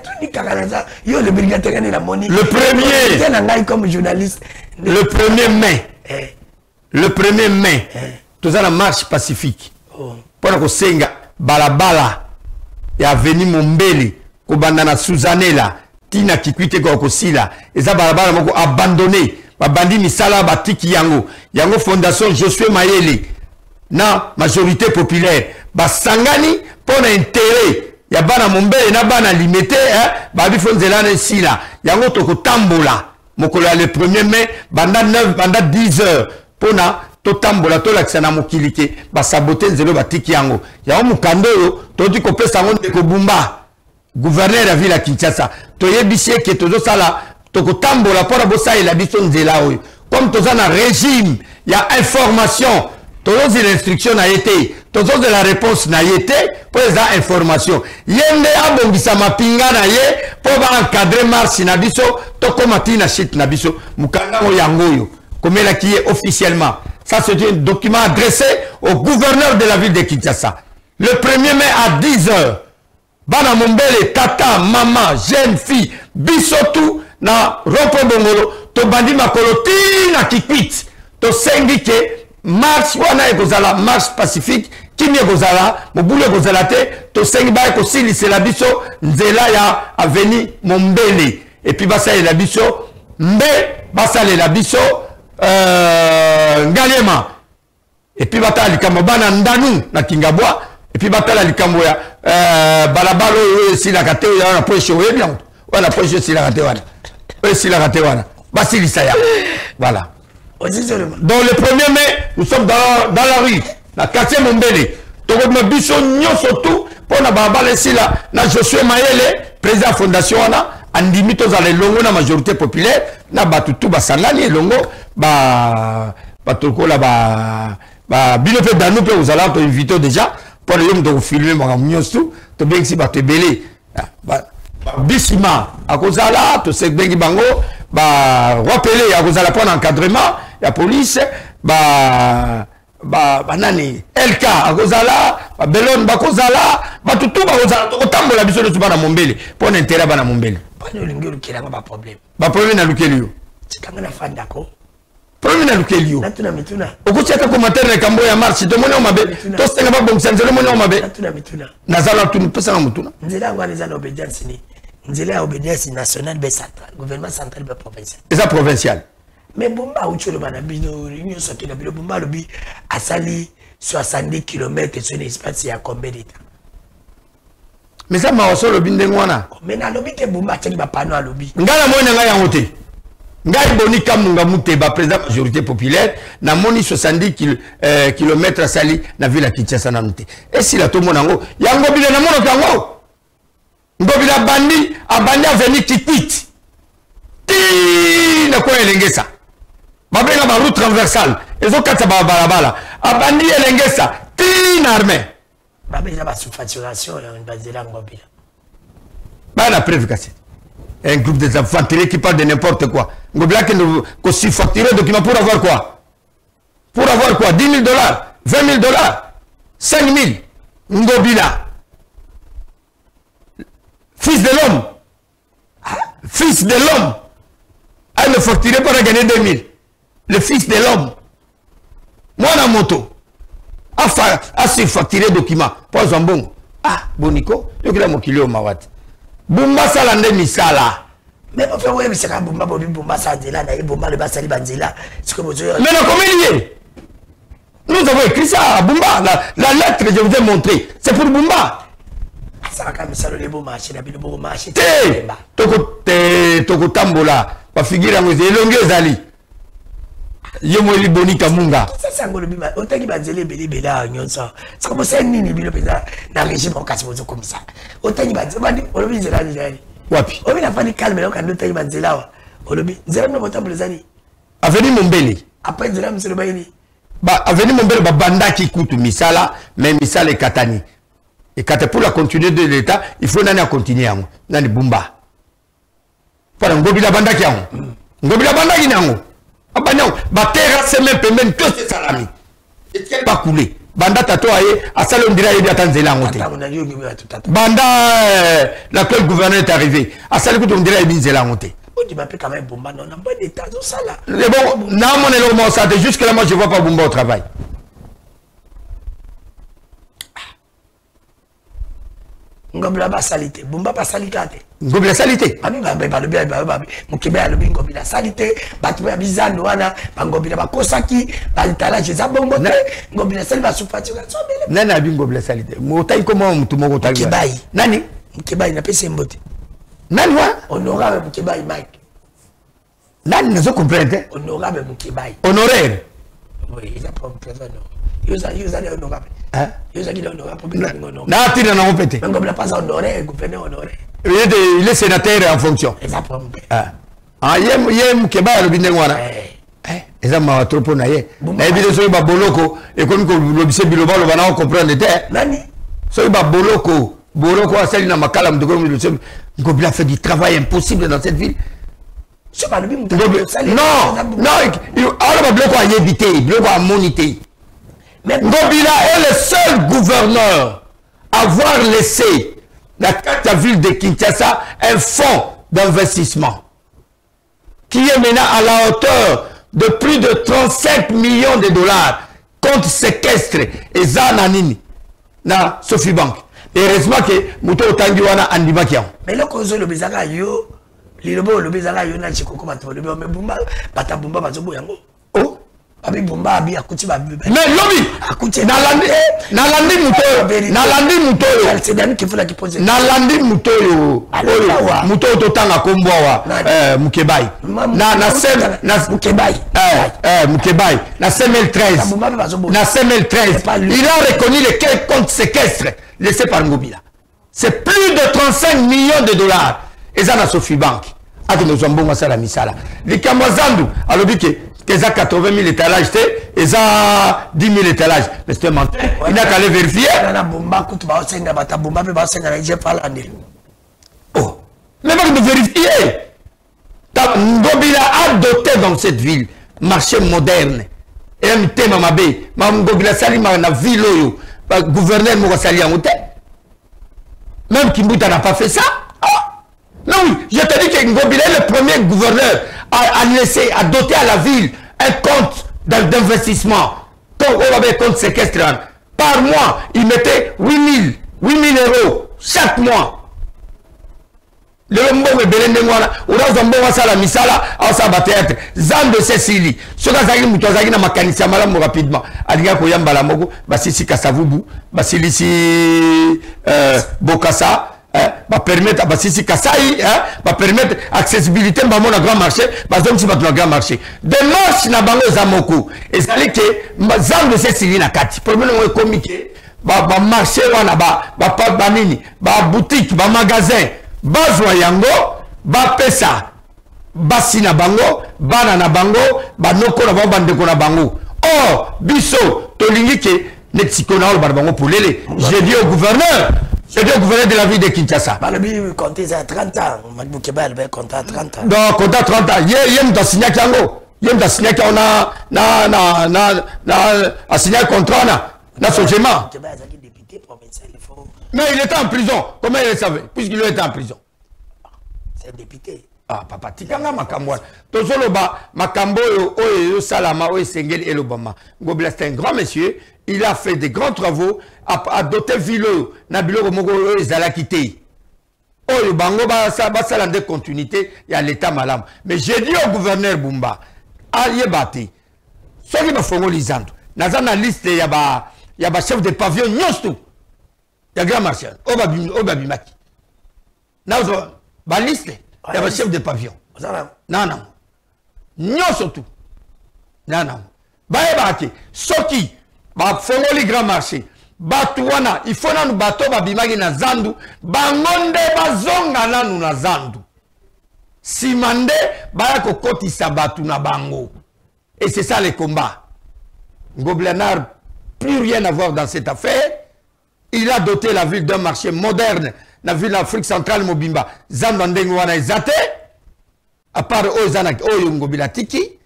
premier. Comme journaliste. Le 1er mai. Le 1er mai. Tout ça la marche pacifique. Pour que Senga, Balabala, et à venir Mombele, ko bandana Suzanela, Tina Kikwite Kokosila, et ça Balabala moko abandonné. Babandi misala batiki yango. Yango fondation Josué Mayele. Na majorité populaire. Basangani, pour intérêt ya bana mombele na bana limité babi fonzela na sila yango toko tambola mokolo le 1er mai banda 10 heures pona to tambola to lakisa na mokili ke ba saboter nzelo batiki yango yango mukando yo to di ko pesa ngo ndeko Bumba gouverneur ya ville ya Kinshasa to yebisi ke tozo sala toko tambola pona bosa ila biso nzela oyo comme toza na régime ya information tozo l'instruction na été tozo de la réponse na été pour les informations yende abongisa mapinga na ye pour ba encadrer marche na biso to komati na shit na biso mukanga ngo yangoyo comme là qui est officiellement ça c'est un document adressé au gouverneur de la ville de Kinshasa le 1er mai à 10 heures bana mombele tata maman jeune fille bisotu na rompo bongolo to bandi makolo tina kikwit to sengi ke marche wana ekozala marche pacifique kimi ekozala mobulu ekozala te to sengi ba ekosilisela biso nzela ya avenue Mombele et puis basalela biso mbe basalela biso Ngaliema et puis batala likambo bana ndanu na Kingabwa et puis batala likambo ya balabalo oyo esilaka te oyo na poche oyo bien wana poche esilaka te wana oyo esilaka te wana basilisa ya voilà. Donc le 1er mai, nous sommes dans la rue, dans le quartier Mombele. Donc nous avons surtout pour la barbarie ici là, na Josué Mayele, président de la fondation en limite aux longo la majorité populaire, na batutu basalani longo ba batoko là ba bilope danou pe vous allez te inviter déjà pour le yom de filmer mon amion tout, to bien si ba te belé. Bisima à cause là, to se bengi bango ba rappeler à cause là pour l'encadrement la police nani LK akozala Belon bakozala batutu bakozala totambola biso le bana Mombele pour intérêt bana Mombele bana lingi lukela ba problème na lukeli yo tikanga na fanda ko problème na lukeli yo natuna mituna okucheka commentaire na kambo ya marche to mona mabe to senga ba bongisa nzelo mona mabe natuna mituna nazala tu pesa na mutuna nzela ngwana za obedience ni nzela ya obedience nationale be central gouvernement central be provincial eza provincial. Mais Bumba ou tu le manabino, l'union sortie de la Bumba lobby a sali 70 km sur un espace il y a combien d'états? Mais ça m'a aussi le bindengwana. Mais na lobby te Bumba teli ba pano à lobby. Ngala moina nga yangote. Ngai boni kamunga mute ba président majorité populaire na moni 70 km sali na ville ya Kinshasa na mute. Et si la to monango yango bile na mono kango. Ngobila bandi abandi avenue Kikwit. Ti na ko elengesa. Babenga ba route transversale ezokatsa ba balabala abandi elengesa ti na armée babenga ba sous-facturation ya bazela ngobila ba la preuve cassée un groupe des infanteries qui parle de n'importe quoi ngobila que sous-facturer document pour avoir quoi 10 000 $, 20 000 $, 5 000 ngobila fils de l'homme a le facturé pour gagner 2 000. Le fils de l'homme, moi la moto, a surfacturé document. Pas un bon. Ah, Bonico, il y a mon kilo mawat. Bumba salande misala. Mais pour faire oui, c'est quand Bumba Sandela, Bumba le Basali Banzela. Mais non, comment il est? Nous avons écrit ça à Bumba. La lettre que je vous ai montrée, c'est pour Bumba. Ça va quand même ça le beau marché, le beau marché. Toko tambola, pas figure à nous, zali. Yomo li boni kamunga. Ça c'est ngolo bima. Otaki banzele bele bela nyonso. C'est comme ça nini bilo peza na régime au kasi bozo comme ça. Otaki banzele bandi olobi nzela ni. Wapi? Obi na fani calme là quand otaki banzela wa. Olobi nzela no botambo lezani. Avenue Mombele. Après nzela mselo bayini. Ba avenue Mombele ba banda ki kutu misala, mais misala katani. Et quand pour la continuer de l'état, il faut nani a continuer yango. Nani Bumba. Pour ngobila banda ki yango. Ngobila banda ki yango. Abanyo ba terrasse même pemben tout c'est salami. Et quel pas couler. Banda tato aye a salon dira yebi atanzela ngote. Banda l'actuel gouverneur est arrivé. A salon ko dira yebi nzela ngote. On dit m'appelle quand même Bumba non, on a pas d'état tout ça là. Mais bon, non mon élément ça jusque là moi je vois pas Bumba au travail. Ngobila ba salité, Bumba ba salité. Ngobila salité. Ami ba ba bien Mukeba le bingo bila salité, batu ya bizano wana, bangobila ba kosaki, ba itala je zabongo te, ngobila sali ba supati ka sobele. Nana bingo bila salité. Motai comment mutu moko tagi. Mukebai. Nani? Mukebai na pese mbote. Nani wa? Honorable Mukebai Mike. Nani nazo comprendre? Honorable Mukebai. Honoraire. Oui, il a pas présent non. Yosa le honorable. Hein? Yosa qui le honorable pour bien honorable. Na tina na opete. Ngobila pas honoré, gouverneur honoré. Il est sénateur en fonction. Exactement. Ah, yem Keba le bindengwana. Eza ma tropo na ye. Na ebido so ba boloko e komi ko lobise biloba lo bana comprendre te. Nani? So ba boloko asali na makala mdoko mi lobise Ngobila fait du travail impossible dans cette ville. C'est pas le même. Non, alors ba bloko a évité, bloko a monité. Ngobila est le seul gouverneur à avoir laissé la ville de Kinshasa un fonds d'investissement qui est maintenant à la hauteur de plus de 35 millions de dollars contre séquestre et Zananini na Sophie Bank. Heureusement que Mouto Tangiwana Andimakian. Mais le cause le bizarre yo, le bizarre yo na chikoko bato le mais bumba bata bumba bazobo yango. Oh, abi bumba abi akuti ba. Mais lobi akuti nalandi mutoyo. C'est Dani qui faut la qui pose. Nalandi mutoyo. Mutoyo totanga kombwa wa Mukebai. Na sem na Mukebai. Mukebai na 2013. Na 2013. Il a reconnu les quelques comptes séquestres laissés par Ngobila. C'est plus de 35 millions de dollars. Et ça na Sophie Bank. Ati nous sommes bons à la misala. Les Kamazandu alobi que ça 80 000 étalages et ça 10 000 étalages. Mais c'est un menteur. Il n'a qu'à aller vérifier. Oh. Mais va de vérifier. Ngobila a doté dans cette ville marché moderne. Et un thème mabé. Ngobila sali na ville oyo. Gouverneur Mouga sali en hôtel. Même Kimbuta n'a pas fait ça. Non, oui, je te dis que Ngobila est le premier gouverneur à laisser, à doter à la ville un compte d'investissement. Comme on avait un compte séquestre. Par mois, il mettait 8 000 euros chaque mois. Le mbongo belende mwana, uraza mbongo sala misala, au saba théâtre. Zan de Cécilie. Ce que zagi mutozagi na makanisi malamu rapidement. Aliga koyamba la mogo, basisi kasavubu, basili Bokassa. Va permettre à Sissi Kassai, va permettre accessibilité dans le grand marché, dans le grand marché. Des marches na bango zamoko. Et ça dit que zam de ces signes na kati. Problème est comique. Ba marché wana ba nini, ba boutique, ba magasin, ba joyango, ba pesa, ba sina bango, bana na bango, ba noko na bango bandeko na bango. Or biso tolingi ke nexiko na ba bango pour lele. J'ai dit au gouverneur. C'est le gouverneur de la ville de Kinshasa. Il comptait à 30 ans. Mukeba il comptait à 30 ans. Donc, comptait à 30 ans. Il y a un signé qui a signé qui a signé un contrat na Sojema. Mais il était en prison. Comment il le savait? Puisqu'il était en prison. C'est un député. Ah, papa, tikanga makambo. Tozoloba makambo oyo salama oyo sengeli elobama. Ngobila c'est un grand monsieur. Il a fait des grands travaux à doter Vilo, Nabilo Mogo Zalakité. Oh, Bango Basala de continuité, il y a l'état malam. Mais j'ai dit au gouverneur Bumba, Aliebati, ce qui me font lisant, dans la liste, il y a chef de pavillon, Nyostou, il y a grand marchand, Obabimaki. Dans la liste, il y a chef de pavillon. Non, non. Nyostou. Non, non. Baebaki, Soki. Fongoli grand marché batuwana il faut nanu bato babimaki na zandu bangonde bazonga nanu na zandu simande baya kokotisa batu na bango et c'est ça le combat. Ngobila n'a plus rien à voir dans cette affaire. Il a doté la ville d'un marché moderne la ville d'Afrique centrale mobimba zandu ndengo wana ezate à part ozana oyo Ngobila tiki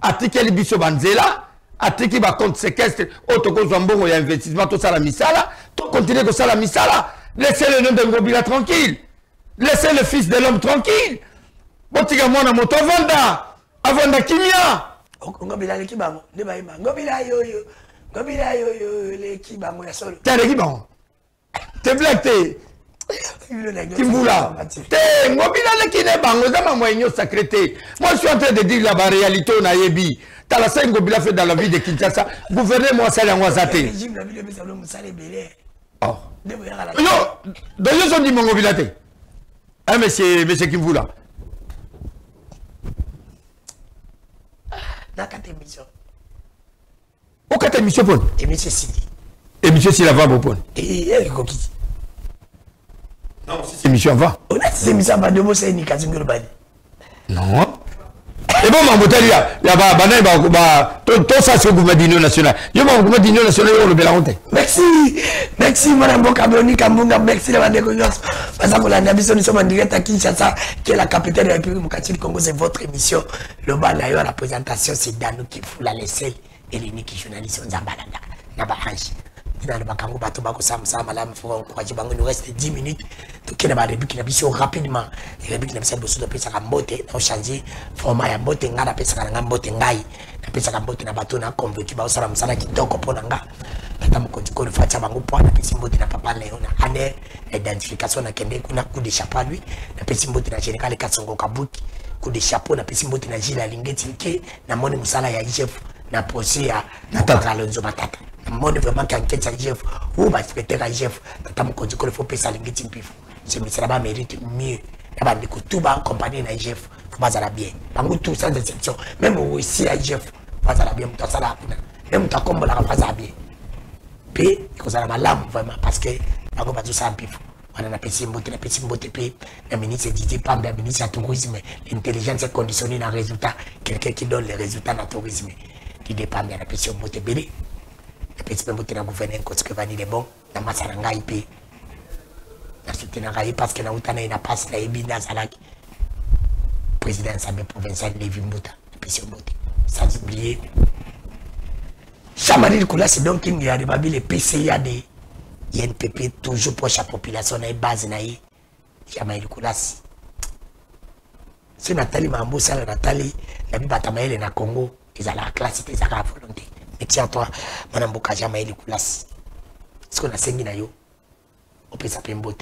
atikeli biso banzela atiki ba compte séquestre otoko zambongo ya investissement to sala misala to continuer ko sala misala laissez le nom de Ngobila tranquille laissez le fils de l'homme tranquille botika mwana moto avanda kimia Ngobila le kibango ne ba ima Ngobila yo le kibango ya solo t'as le kibango te blague Kimvula. Te, ngobila le kine bango zama moyenyo sacrété. Moi je suis en train de dire la réalité on a yebi. T'as la scène ngobila fait dans la vie de Kinshasa. Gouverner moi ça l'angoisse athée. Oh. Yo, donc ils ont dit mon ngobila te. Hein monsieur Kimvula. Na kate émission. O kate émission pon. Et monsieur Sidi. Et monsieur Sidi va bon pon. Et elle coquille. Non, c'est émission va. On a ces émissions va de bosser ni Kazunguru bani. Non. Et bon, ma motel y a ba tout ça c'est le gouvernement national. Yo mon gouvernement national on le belanté. Merci madame Bokaboni Kambunga, merci la bande cognos. Parce que la Nabiso nous sommes en direct à Kinshasa, qui est la capitale de la République démocratique du Congo, c'est votre émission. Le bas d'ailleurs la présentation c'est Danou qui fout la laisselle et l'unique journaliste Nzambalanda. Nabahanji. Dans le Bakango bato bako sam malam faut encourager bango nous reste 10 minutes to kena ba République na biso rapidement et République na biso bosso de pesa ka mbote na changer format ya mbote ngada pesa ka mbote ngai na pesa ka mbote na bato na convoquer ba osala msala kitoko pona nga tata mokonzi ko facha bango pona pesa mbote na papa leo na ane identification na kende kuna coup de chapeau lui na pesa mbote na général Katsongo Kabuki coup de chapeau na pesa mbote na Gilles Alingeti Nke na moni msala ya IGF na procès ya na Alonzo Matata. Moi, vraiment, qui enquête sur IGF, ou va se faire IGF, tant qu'on dit qu'il faut payer ça, l'ingénieur pif. Ce monsieur là-bas mérite mieux. Là-bas, tout va accompagner l'IGF, faut pas aller bien. Par contre, tout sans exception, même aussi l'IGF, pas aller bien, tout ça là, même tout comme la pas aller bien. Puis, il faut aller mal vraiment, parce que, par contre, tout ça en pif. On a appelé Simbote, puis le ministre Didier Pambe, le ministre du tourisme, l'intelligence est conditionnée dans le résultat. Quelqu'un qui donne les résultats dans le tourisme. Didier Pambe, on a appelé Simbote Bélé. Et puis, je vais gouverner parce que Vanille est bon. Je vais soutenir parce que je n'a pas la Ebina Zalak. Président Assemblée provinciale Lévi Mbouta. Sans oublier. Chamaril Koula, c'est donc qu'il y a des PCA de INPP, toujours proche à la population, na base naïe. Chamaril Koula. C'est Nathalie Mambo, c'est Nathalie, la Bibatamaël na Congo, ils ont la classe, ils ont la volonté. Et tiens-toi, madame Bokaja Maëli Koulas. Est-ce qu'on a 5 nayo? On peut s'appeler Mbote.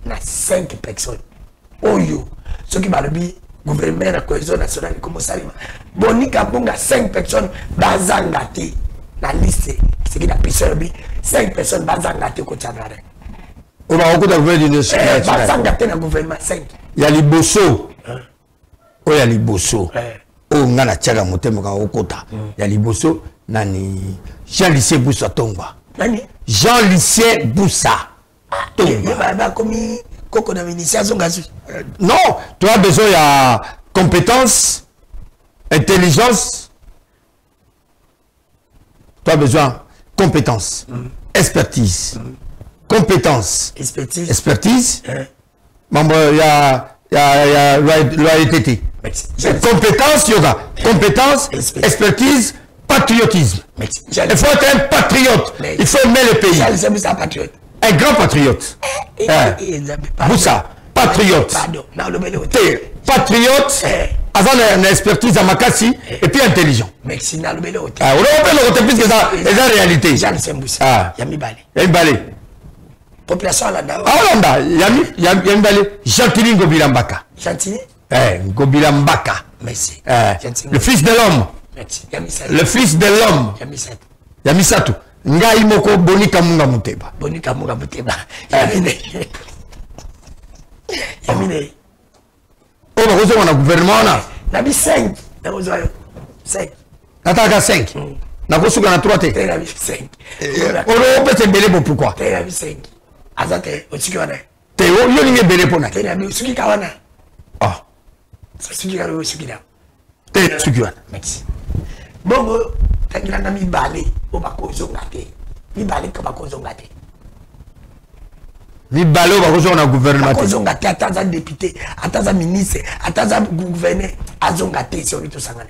On a 5 personnes. Oh yo, ceux qui m'ont dit, gouvernement, la cohésion nationale, comment ça va? Bonika Bonga, 5 personnes, bazangate. La liste, c'est qui la personne, 5 personnes, bazangate, Kochanare. On va beaucoup de gouvernement national. Bazangate dans le gouvernement, 5. Il y a les Bosso. Oh, il y a les Bosso. Oh, on a la tchaga motema au kota. Il y a les Bosso. Nani Jean-Lycée Boussa Tomba. Nani Jean-Lycée Boussa Tomba. Non, tu as besoin de compétence, intelligence. Tu as besoin de compétence, expertise. Compétence, expertise. Il y a loyauté. Compétence, yoga. Compétence, expertise. Patriotisme. Il faut être un patriote. Il faut aimer le pays. Un grand patriote. Boussa, patriote. Patriote, avant une expertise à Makassi, et puis intelligent. Merci. On peut le puisque c'est la réalité. Yami Balé. Population Alanda. Alanda, Yami Balé. Gentili Ngobilambaka. Gentili Ngobilambaka. Merci. Le fils de l'homme. Le fils de l'homme. Yamisato. Ngai moko Bonika Munga Muteba. Bonika Munga Muteba. Yamine. Oh, on a gouvernement là. Nabi 5. 5. Nataka 5. Nakosuka na 3 te. Nabi 5. On peut se belé pourquoi? Nabi 5. Azate, Otsikiwana. Te yo ninge belé pona. Nabi Otsiki Kawana. Ah. Otsiki Kawana Otsiki Kawana. Te Otsikiwana. Merci. Bongo, tangira na mibale, obakozo ngate. Mibale kabakozo ngate. Mibale obakozo na gouvernement. Bakozo ngate ataza député, ataza ministre, ataza gouverneur, azo ngate si on tout sangana.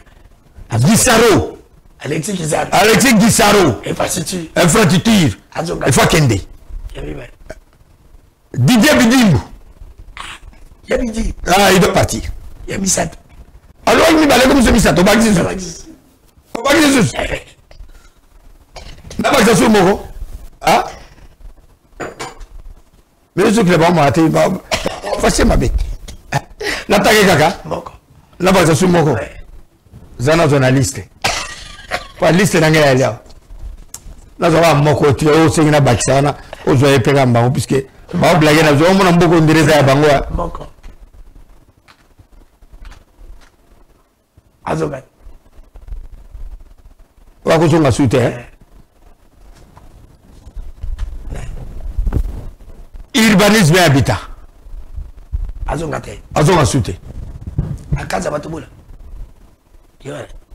Gisaro. Alexis Gisaro. Alexis Gisaro. Infrastructure. Azo ngate. Efa kende. Yamibale. Didier Bidimbu. Yamidi. Ah, il doit partir. Yamisato. Alors, il m'a comme Misato, au Bagdad. Au Bagdad. N'a pas que ça soit moro. Ah? Mais ceux qui l'ont maté, facile ma bête. L'attaque kaka. Là bas ça sous moko. Zana journaliste. Pas liste na ngaya là. Là ça va moko tu au sengina bakisana, au joye pega mbango puisque ba blague na zo mona mboko ndireza ya bango. Moko. Azoga. Wa ko songa soute. Urbanisme et habitat. Azonga soute. Akaza batubula.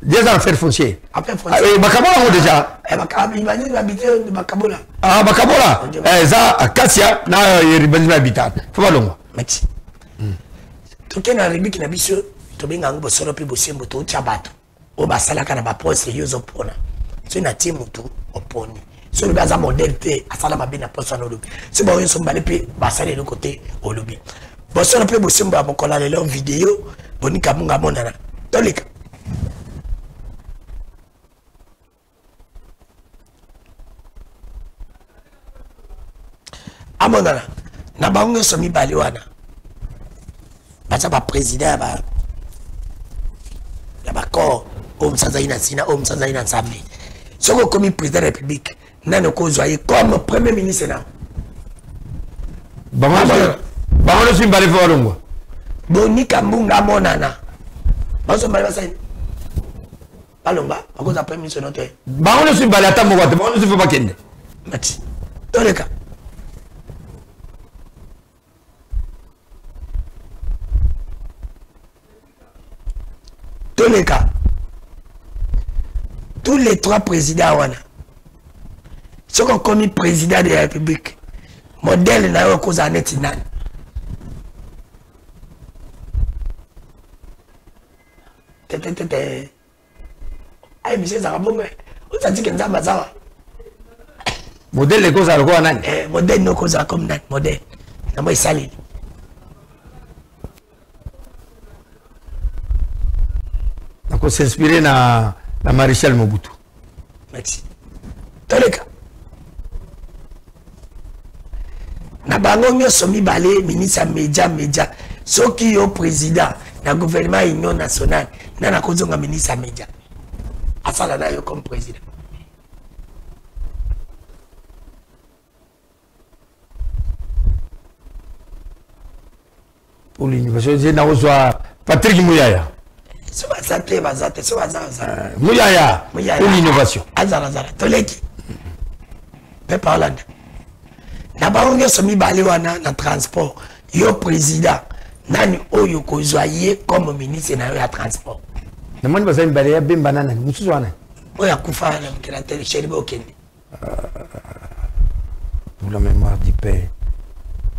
Déjà affaires foncières. Affaires foncières. Bakabola ou déjà? Urbanisme et habitat de Bakabola. Ah Bakabola. Ça Acacia na urbanisme et habitat. Faut pas longo. Merci. Toke na République na biso to benga ngo solo pe bosembo to tchabato. O basala kana ba poste yozo pona. So na timu tu oponi. Si on a un modèle, à la bien à poste en lobby. Si on a un de côté au lobby. Bon, si on a un peu de vidéo, on a un peu de Amonana, na bango somi baliwana. Baza ba président ba ya ba corps, homme sans aina sina, homme sans aina samedi. Soko comme président de la République. Nano Kozwaye comme premier ministre là. Bango si mbale fo longo. Bonika mbunga monana. Bazo mbale basai. Balonga, akoza premier ministre note. Bango si mbale ata moko, bango si fo bakende. Mati. Toleka. Toleka. Tous les trois présidents wana. Ce qu'on commis président de la République, modèle n'a eu cause à Netinan. Aïe, monsieur Zarabombe, vous avez dit que nous avons ça. Modèle de cause à quoi, nan? Modèle de cause à comme nan, modèle. N'a pas salé. Donc, on s'inspire dans la maréchal Mobutu. Merci. Dans le cas. Na bango nyoso mibale ministre média soki yo président na gouvernement union nationale na kozonga ministre média asala na yo comme président pour l'innovation j'ai na ozwa Patrick Muyaya so bazate so bazaza Muyaya pour l'innovation azala toleki pe parlande na bango nyoso mibale wana na transport yo président nani oyo kozwa ye comme ministre na yo ya transport na moni baza mibale ya bemba nana mususu wana oya kufa na mkela tele Cheribe Okende pour la mémoire du père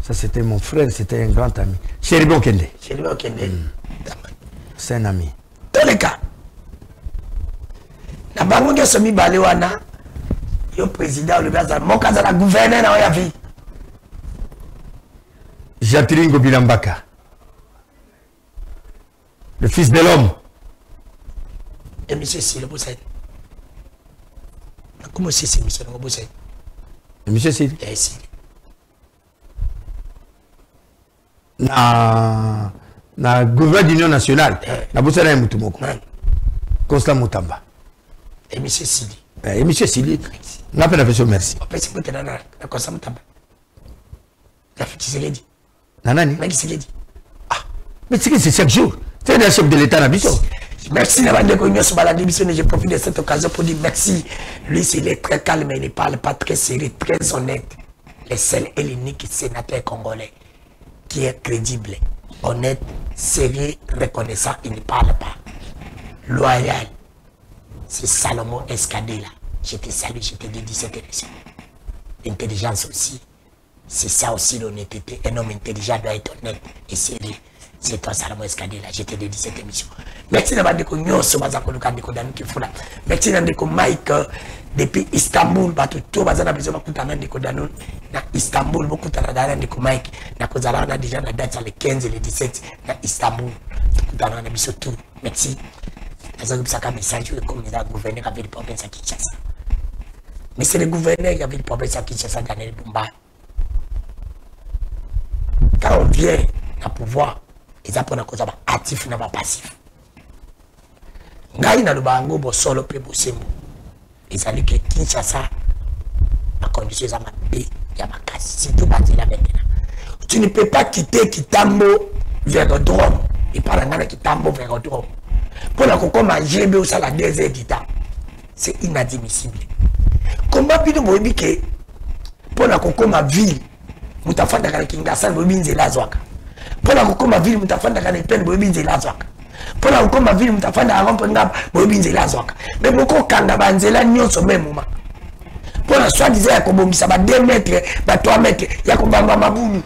ça c'était mon frère c'était un grand ami Cheribe Okende c'est un ami toleka na bango nyoso mibale wana yo président le baza mokaza na gouverneur na oya vie Jatiringo Bilambaka, le fils de l'homme. Et monsieur Sile Boussaïd. Comment c'est monsieur Boussaïd? Et monsieur Sile? Et Sile. Na gouvernement d'union nationale, na Boussaïd et Moutoumoko. Constant Moutamba. Et monsieur Sile. Et monsieur Sile. On appelle la version merci. On peut se mettre dans la Constant Moutamba. La fête qui se l'est dit. Nanani? Ah, mais c'est chaque jour. C'est le chef de l'État Nabiso. Merci d'avoir découvert ce balade d'émission. Je profite de cette occasion pour dire merci. Lui, il est très calme, il ne parle pas très sérieux, très honnête. Le seul et l'unique sénateur congolais qui est crédible, honnête, sérieux, reconnaissant, il ne parle pas. Loyal. C'est Salomon Escadela. Je te salue, je te dédie cette émission. Intelligence aussi. C'est ça aussi l'honnêteté. Un homme intelligent doit être honnête et sérieux. C'est toi Salomon Escadela. Je te dédie cette émission. Merci d'avoir découvert Nyonso Bazakoluka Nikodanu Kifula. Merci d'avoir découvert Mike depuis Istanbul. Tout Bazana besoin de Kutana Nikodanu. Na Istanbul, beaucoup de Radana découvert Mike. Na Kozala, on a déjà la date le 15 et le 17 na Istanbul. Kutana na biso tout. Merci. Azak Bisaka message comme le gouverneur avait le problème à Kinshasa. Mais c'est le gouverneur qui avait le problème à Kinshasa, Daniel Bumba. quand on vient à pouvoir, ils apprennent à cause actif et passif. Ngai na lubango bo solo pe bo sembo. Ils allaient que Kinshasa ma condition ça m'a payé, il y a ma casse. C'est tout bâti là maintenant. Tu ne peux pas quitter Kitambo vers le drôme. Et pas la Kitambo vers le drôme. Pour la coco manger be ça la 2 heures du temps. C'est inadmissible. Comment puis-nous dire que pour la coco ma ville mutafanda kana Kinshasa bo binze lazwaka. Pour la coco ma ville mutafanda kana peine bo binze lazwaka. Pour la coco ma ville mutafanda avant ngaba bo binze lazwaka. Mais beaucoup kanga banzela nyonso même moment. Pour la soi-disant ya kobongisa ba 2 mètres, ba 3 mètres, ya kobamba mabulu.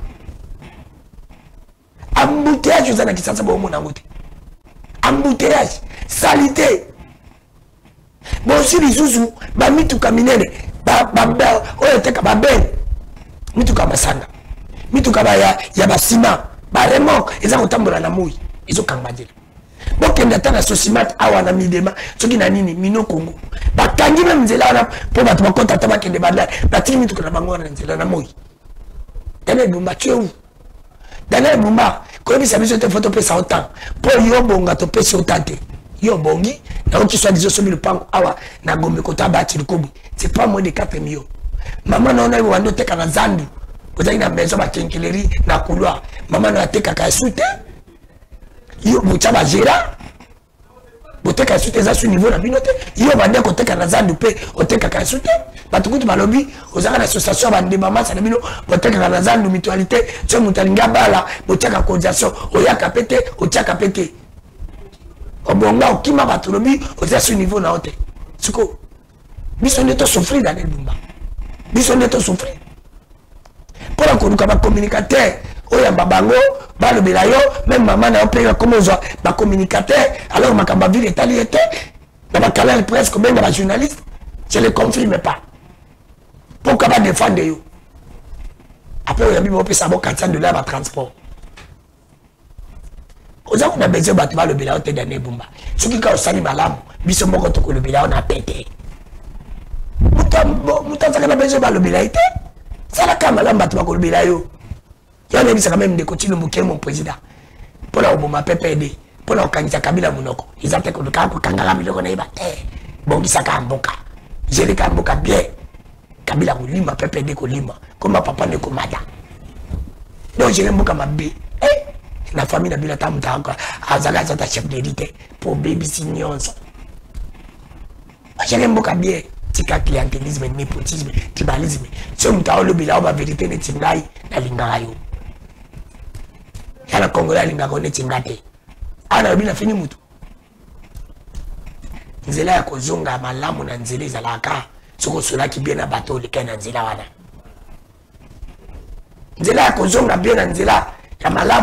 Embouteillage aux années qui s'en bon mon angote. Embouteillage, salité. Bon si les zouzou, ba mitu kaminene, ba oyo teka ba ben. Mitu kama sanga. Mitu kama ya ba ciment, ba remorque, ils ont tambola na mouille. Ils ont kambadela. Bon kenda tana sosimat awa na midema, soki na nini mino Congo. Ba kangi même nzela na po ba tabakota tabakende badala. Ba timi mitu kana bango na nzela na mouille. Dana bumba tchou. Dana bumba ko bi sabiso te photo pesa autant. Po yo bonga to pesa autant. Yo bongi na on qui soit disons sur le pango awa na gombe kota ba tilikobu. C'est pas moins de 4 millions. Maman na ona wando te kana zandu. Kozaki na maison ba kenkeleri na couloir. Maman na te kaka soute. Yo buchaba gera. Boteka soute za su niveau na binote. Yo bande ko teka na zandu pe oteka ka soute. Batukutu balobi ozaka na association bande mama sa na bino boteka na zandu mutualité. So mutalinga bala boteka cotisation oyaka pete otiaka pete. Obonga okima batulobi oza su niveau na hote. Suko. Biso ndeto souffrir dans les bumba. Biso ndeto souffrir. Pour la konuka ba communicateur oya babango balobela yo même maman na opéra comme ozo ba communicateur alors makamba ville etali était na ba canal presque même ba journaliste je le confirme pas pourquoi pas défendre yo après oya bibo pesa bo 400 $ ba transport oza kuna besoin ba tuba lobela ote dans nebumba soki ka osani malamu biso moko to ko lobela on a pété muta saka na besoin ba lobela ite sala kama lamba tuba ko lobela yo. Il y a quand même des continues mon président. Pour la Obama PPD, pour la Kanisa Kabila Monoko. Ils ont fait que le camp Kangara Miloko Neba. Bon, ils sont Kamboka. J'ai les Kamboka bien. Kabila Lima, PPD Kolima. Comme ma papa ne komada. Donc j'ai les Mboka Mabé. La famille n'a pas de temps encore. Azaga est chef d'élite pour baby signon. J'ai les Mboka bien. Tika clientélisme, népotisme, tribalisme. Si on t'a le bilan, la vérité n'est pas la lingarayo. Il y a le Congolais lingaro n'est pas la ana bila fini mutu. Nzela ya kozonga malamu na nzela zalaka. Soko sola ki bien na bateau le kana nzela wana. Nzela ya kozonga bien na nzela ya malamu.